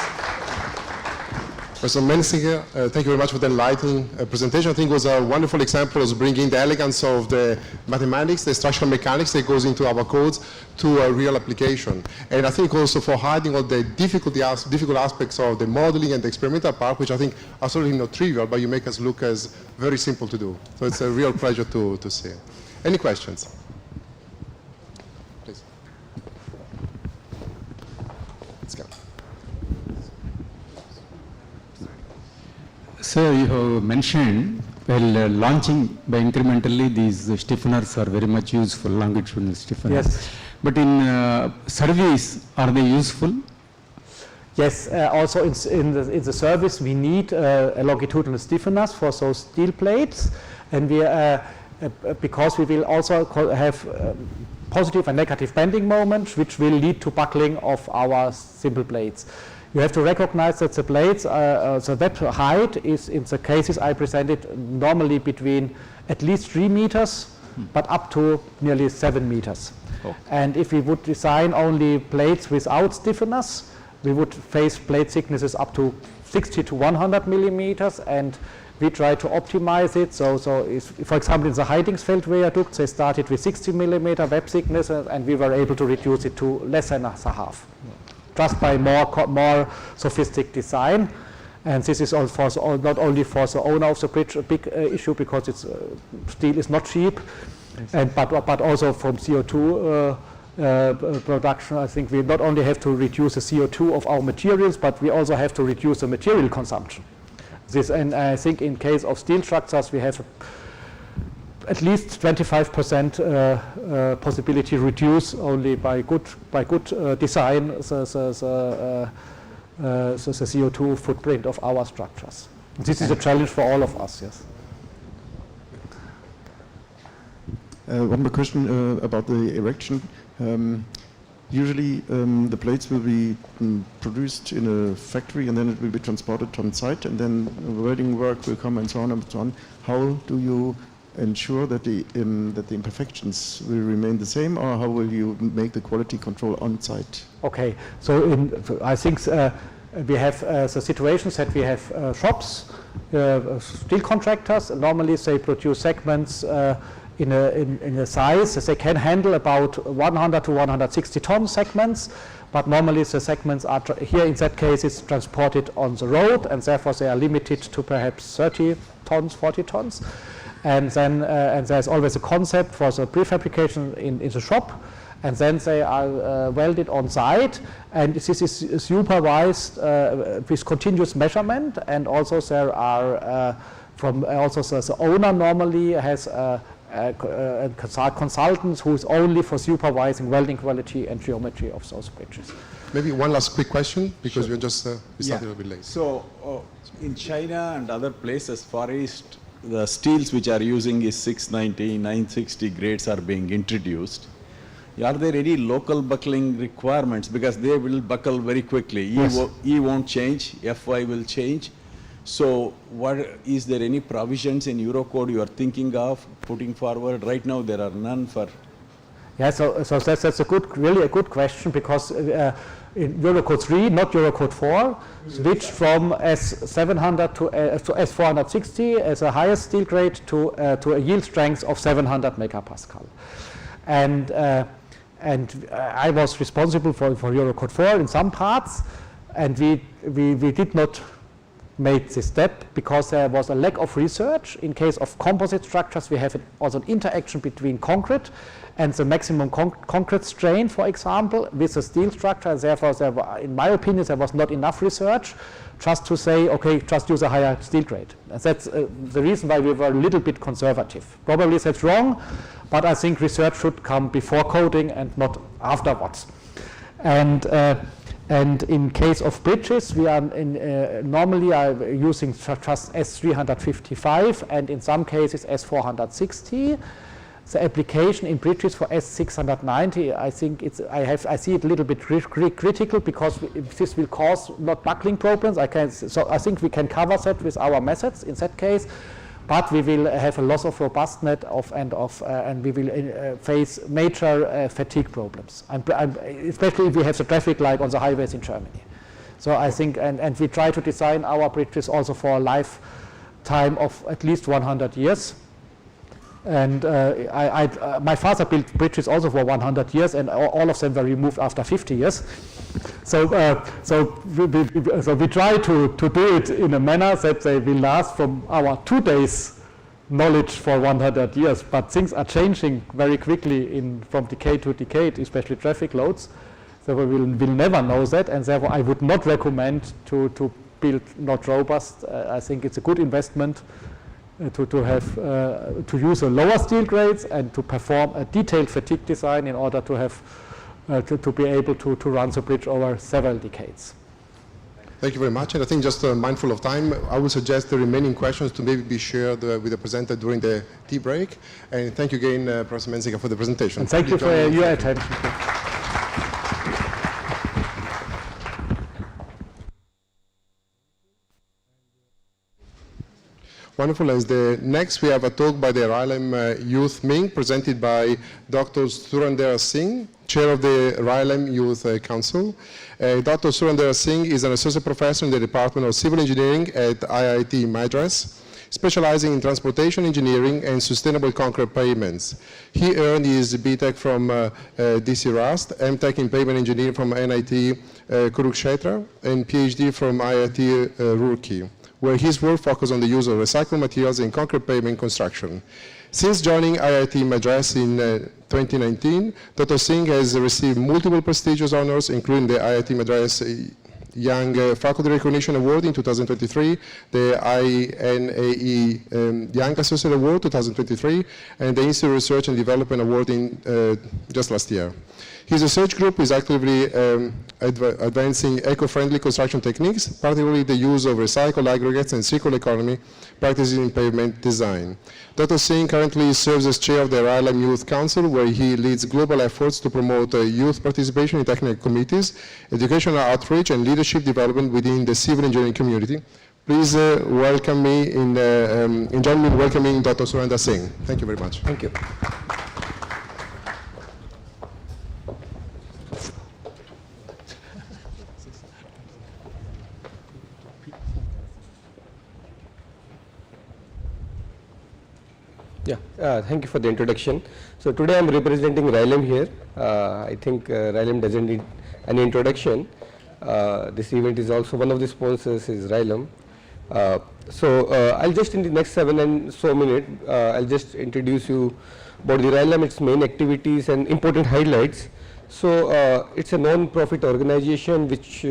Professor Menzinger, thank you very much for the enlightening presentation. I think it was a wonderful example of bringing the elegance of the mathematics, the structural mechanics that goes into our codes to a real application. And I think also for hiding all the difficult aspects of the modeling and the experimental part, which I think are certainly not trivial, but you make us look as very simple to do. So it's a real pleasure to see. Any questions? Please. Let's go. Sir, you have mentioned, launching by incrementally, these stiffeners are very much useful, longitudinal stiffeners. Yes. But in service, are they useful? Yes, also in the service, we need longitudinal stiffeners for those steel plates, and because we will also have positive and negative bending moments, which will lead to buckling of our simple plates. You have to recognize that the plates, the web height is, in the cases I presented, normally between at least 3 meters, but up to nearly 7 meters. Okay. And if we would design only plates without stiffeners, we would face plate thicknesses up to 60 to 100 millimeters, and we try to optimize it. So if, for example, in the Heidingsfeld viaduct, they started with 60 millimeter web thickness, and we were able to reduce it to less than a half. Just by more sophisticated design. And this is also not only for the owner of the bridge a big issue, because it's, steel is not cheap, and but also from CO2 production. I think we not only have to reduce the CO2 of our materials, but we also have to reduce the material consumption. And I think in case of steel structures, we have at least 25% possibility reduce only by good design the CO2 footprint of our structures. This is a challenge for all of us. Yes. One more question about the erection. Usually the plates will be produced in a factory, and then it will be transported on site, and then welding work will come, and so on and so on. How do you ensure that the imperfections will remain the same, or how will you make the quality control on site? Okay, so I think we have the situations that we have shops, steel contractors. Normally they produce segments in a size that they can handle about 100 to 160 ton segments, but normally the segments are here in that case it's transported on the road, and therefore they are limited to perhaps 30 tons, 40 tons. And then and there's always a concept for the prefabrication in the shop, and then they are welded on site, and this is supervised with continuous measurement. And also there are the owner normally has consultants who is only for supervising welding quality and geometry of those bridges. Maybe one last quick question, because Sure. we're just we started a little bit late. So in China and other places, Far East, the steels which are using is 690, 960 grades are being introduced. Are there any local buckling requirements? Because they will buckle very quickly. Yes. E won't change, FY will change. So is there any provisions in Eurocode you are thinking of putting forward? Right now there are none for Yeah, so that's a good, really a good question, because in Eurocode 3, not Eurocode 4, switched from S700 to S460 as a highest steel grade to a yield strength of 700 megapascal. And I was responsible for Eurocode 4 in some parts, and we did not make this step because there was a lack of research. In case of composite structures, we have also an interaction between concrete and the maximum concrete strain, for example, with the steel structure. Therefore, in my opinion, there was not enough research just to say, okay, just use a higher steel grade. And that's the reason why we were a little bit conservative. Probably that's wrong, but I think research should come before coding and not afterwards. And in case of bridges, we are normally using just S355 and in some cases S460. The application in bridges for S690, I think I see it a little bit critical, because this will cause not buckling problems. So I think we can cover that with our methods in that case, but we will have a loss of robustness and we will face major fatigue problems, especially if we have the traffic light on the highways in Germany. So I think, and we try to design our bridges also for a lifetime of at least 100 years. And my father built bridges also for 100 years, and all of them were removed after 50 years. So we try to do it in a manner that they will last from our 2 days knowledge for 100 years. But things are changing very quickly from decade to decade, especially traffic loads. So we will never know that, and therefore I would not recommend to build not robust. I think it's a good investment to use a lower steel grades and to perform a detailed fatigue design in order to have to be able to run the bridge over several decades. Thank you very much. And I think, just mindful of time, I would suggest the remaining questions to maybe be shared with the presenter during the tea break. And thank you again, Professor Menzinger, for the presentation. And thank you for your attention. Wonderful. As the next, we have a talk by the RILEM Youth Wing, presented by Dr. Surinder Singh, Chair of the RILEM Youth Council. Dr. Surinder Singh is an associate professor in the Department of Civil Engineering at IIT Madras, specializing in transportation engineering and sustainable concrete pavements. He earned his BTEC from DC Rust, MTech in pavement engineering from NIT Kurukshetra, and PhD from IIT Roorkee, where his work focused on the use of recycled materials in concrete pavement construction. Since joining IIT Madras in 2019, Dr. Singh has received multiple prestigious honors, including the IIT Madras Young Faculty Recognition Award in 2023, the INAE Young Associate Award 2023, and the Institute Research and Development Award in just last year. His research group is actively advancing eco-friendly construction techniques, particularly the use of recycled aggregates and circular economy practices in pavement design. Dr. Singh currently serves as chair of the RILEM Youth Council, where he leads global efforts to promote youth participation in technical committees, educational outreach, and leadership development within the civil engineering community. Please welcome me join me in welcoming Dr. Surinder Singh. Thank you very much. Thank you. Yeah, thank you for the introduction. So today I am representing RILEM here. I think RILEM doesn't need any introduction. This event is also one of the sponsors is RILEM. I'll just in the next 7 and so minutes, I'll just introduce you about the RILEM, its main activities and important highlights. So it's a non-profit organization which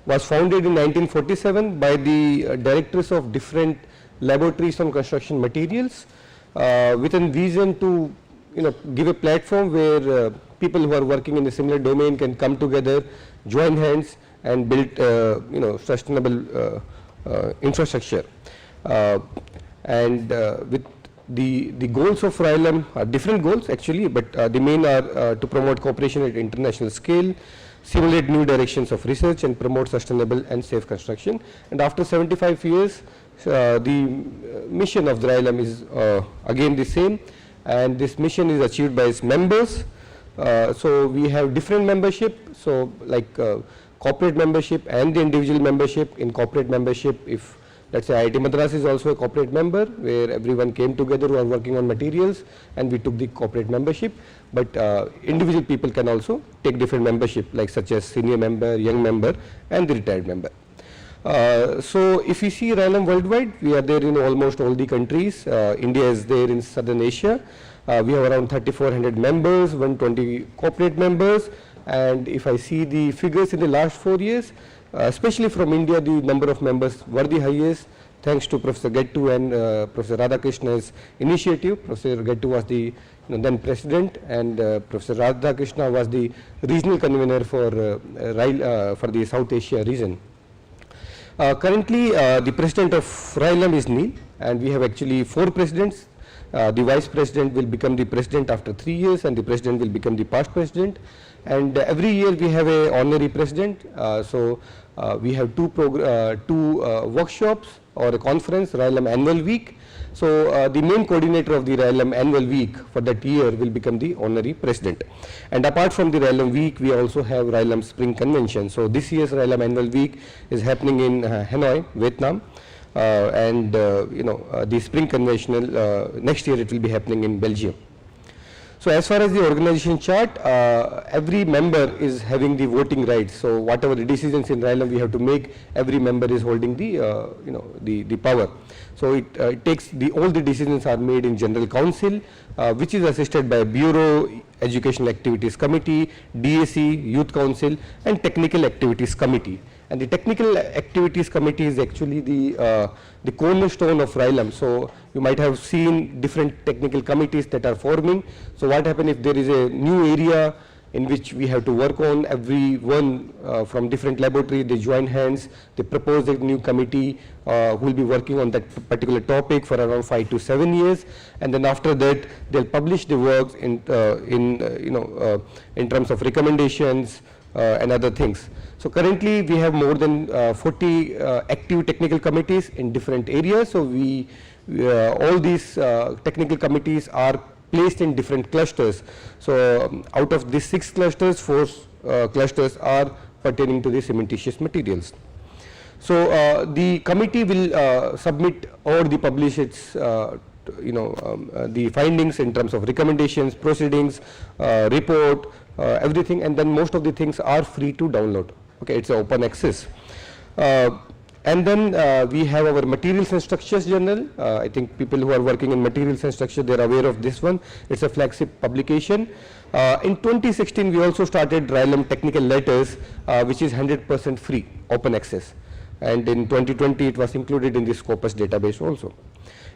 was founded in 1947 by the directors of different laboratories on construction materials, with a vision to give a platform where people who are working in a similar domain can come together, join hands, and build sustainable infrastructure. With the goals of RILEM are different goals actually, but the main are to promote cooperation at international scale, simulate new directions of research, and promote sustainable and safe construction. And after 75 years, the mission of the RILEM is again the same, and this mission is achieved by its members So we have different membership, so like corporate membership and the individual membership. In corporate membership, if let's say IIT Madras is also a corporate member where everyone came together who are working on materials and we took the corporate membership, but individual people can also take different membership like such as senior member, young member and the retired member. So if you see RILEM worldwide, we are there in almost all the countries. India is there in Southern Asia. We have around 3,400 members, 120 corporate members, and if I see the figures in the last 4 years, especially from India, the number of members were the highest thanks to Professor 𝗘𝗏𝗃𝗏 and Professor Radhakrishna's initiative. Professor 𝗘𝗏𝗃𝗏 was the then president, and Professor Radhakrishna was the regional convener for the South Asia region. Currently, the president of RILEM is Neil, and we have actually 4 presidents. The vice president will become the president after 3 years, and the president will become the past president. And every year we have a honorary president. We have two workshops or a conference, RILEM Annual Week. So the main coordinator of the RILEM Annual Week for that year will become the honorary president. And apart from the RILEM Week, we also have RILEM Spring Convention. So this year's RILEM Annual Week is happening in Hanoi, Vietnam. The Spring Conventional, next year it will be happening in Belgium. So as far as the organization chart, every member is having the voting rights. So whatever the decisions in RILEM we have to make, every member is holding the power. So it takes all the decisions are made in General Council, which is assisted by Bureau, Educational Activities Committee, DAC, Youth Council, and Technical Activities Committee. And the Technical Activities Committee is actually the cornerstone of RILEM. So you might have seen different technical committees that are forming. So what happens if there is a new area in which we have to work on, everyone from different laboratories, they join hands, they propose a new committee who will be working on that particular topic for around 5 to 7 years, and then after that they'll publish the works in terms of recommendations and other things. So currently we have more than 40 active technical committees in different areas. So all these technical committees are placed in different clusters. So out of these 6 clusters, 4 clusters are pertaining to the cementitious materials. So the committee will submit or publish its the findings in terms of recommendations, proceedings, report, everything, and then most of the things are free to download. Okay, it's open access. And then we have our materials and structures journal. I think people who are working in materials and structure, they are aware of this one. It's a flagship publication. In 2016, we also started RILEM Technical Letters, which is 100% free, open access. And in 2020, it was included in the Scopus database also.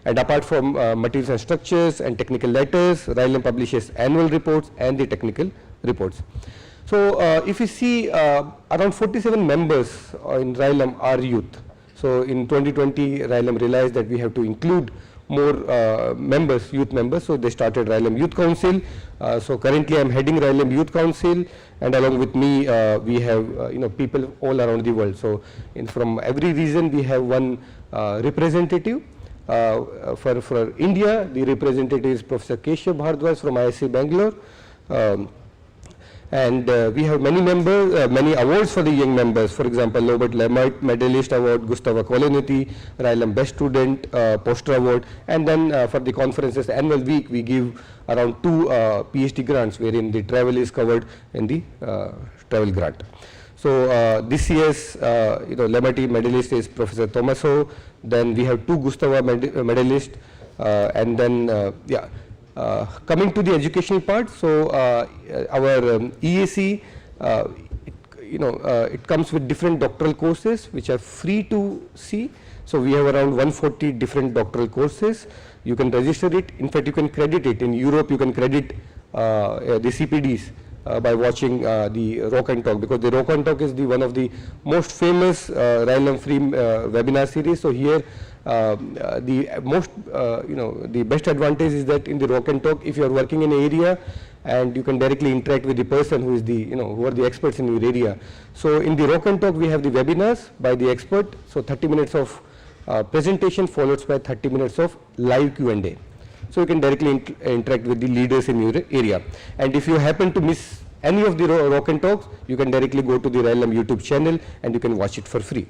And apart from materials and structures and technical letters, RILEM publishes annual reports and the technical reports. So if you see, around 47 members in RILEM are youth. So in 2020, RILEM realized that we have to include more members, youth members. So they started RILEM Youth Council. So currently, I am heading RILEM Youth Council, and along with me, we have people all around the world. So from every region, we have one representative. For India, the representative is Professor 𝗘𝗏𝗃𝗶𝗹 from IIT Bangalore. And we have many members, many awards for the young members. For example, Nobel Medalist Award, 𝗘𝗏𝗃𝗏𝗃𝗏, RILEM Best Student, Poster Award, and then for the conferences annual week, we give around 2 PhD grants, wherein the travel is covered in the travel grant. So this year's Lemati medalist is Professor Thomas-Ho. Then we have 2 𝗘𝗏𝗃𝗏𝗃 medalists, and then coming to the educational part. So our EAC, it comes with different doctoral courses which are free to see. So we have around 140 different doctoral courses. You can register it. In fact, you can credit it. In Europe, you can credit the CPDs by watching the Rock and Talk, because the Rock and Talk is one of the most famous RILEM free webinar series. So here the best advantage is that in the Rock and Talk, if you are working in an area and you can directly interact with the person who is who are the experts in your area. So in the Rock and Talk, we have the webinars by the expert. So 30 minutes of presentation followed by 30 minutes of live Q&A. so you can directly interact with the leaders in your area. And if you happen to miss any of the Rock and Talks, you can directly go to the RILEM YouTube channel and you can watch it for free.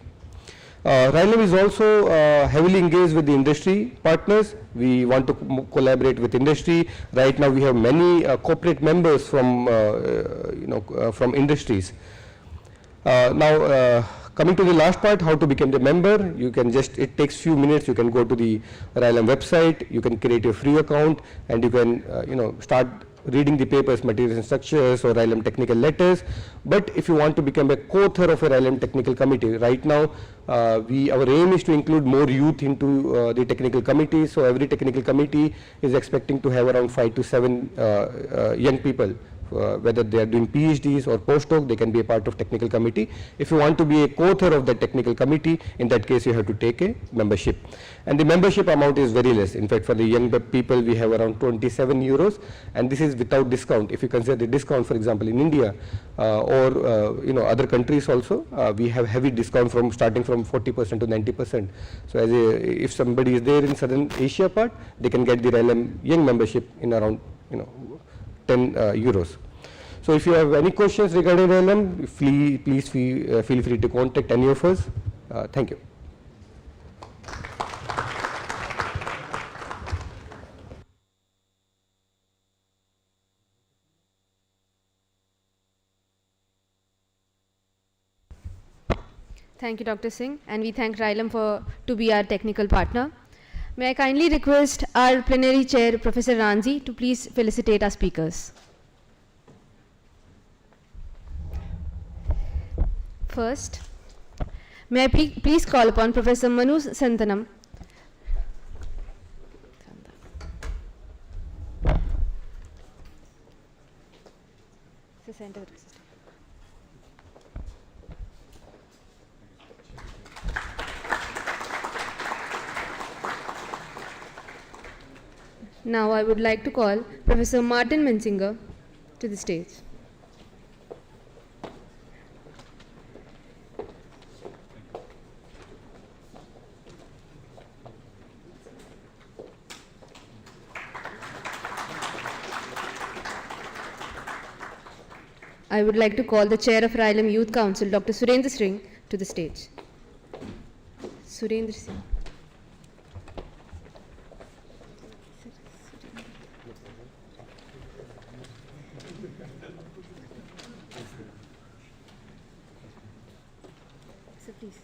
RILEM is also heavily engaged with the industry partners. We want to collaborate with industry. Right now we have many corporate members from, from industries. Now, coming to the last part, how to become the member, you can just, it takes few minutes, you can go to the RILEM website, you can create a free account, and you can, start reading the papers, materials and structures, or RILEM technical letters. But if you want to become a co-author of a RILEM technical committee, right now, our aim is to include more youth into the technical committee. So every technical committee is expecting to have around 5 to 7 young people. Whether they are doing PhDs or postdoc, they can be a part of technical committee. If you want to be a co-author of that technical committee, in that case you have to take a membership. And the membership amount is very less. In fact, for the young people, we have around 27 euros, and this is without discount. If you consider the discount, for example, in India or other countries also, we have heavy discount from starting from 40% to 90%. So if somebody is there in Southern Asia part, they can get the RILEM young membership in around 10 euros. So if you have any questions regarding RILEM, please feel free to contact any of us. Thank you. Thank you, Dr. Singh, and we thank RILEM to be our technical partner. May I kindly request our plenary chair, Professor Ranzi, to please felicitate our speakers. First, may I please call upon Professor Manu Santanam. Now I would like to call Professor Martin Menzinger to the stage. I would like to call the Chair of RILEM Youth Council, Dr. Surendra Singh, to the stage. Surendra Singh. Sir, please.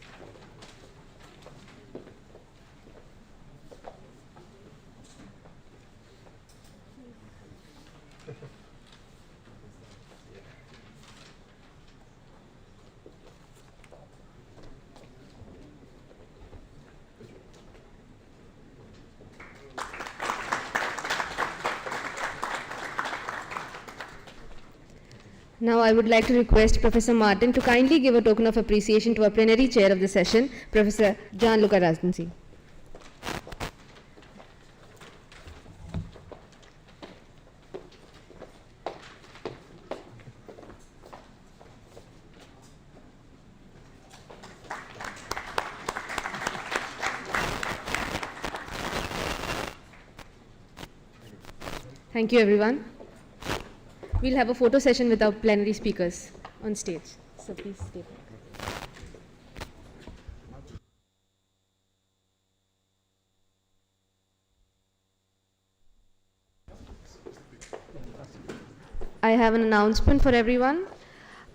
Now I would like to request Professor Martin to kindly give a token of appreciation to our plenary chair of the session, Professor 𝗗𝗲𝗃𝗿𝗁. Thank you, everyone. We'll have a photo session with our plenary speakers on stage. So please stay back. I have an announcement for everyone.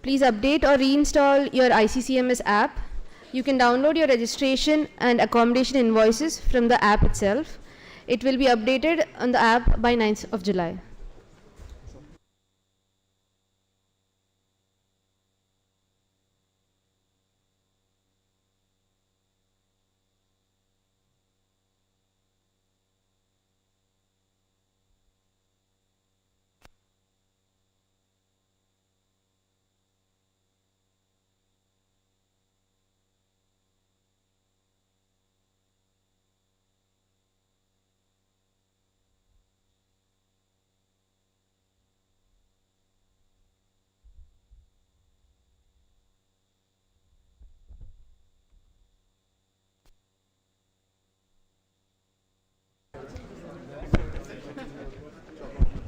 Please update or reinstall your ICCMS app. You can download your registration and accommodation invoices from the app itself. It will be updated on the app by 9th of July.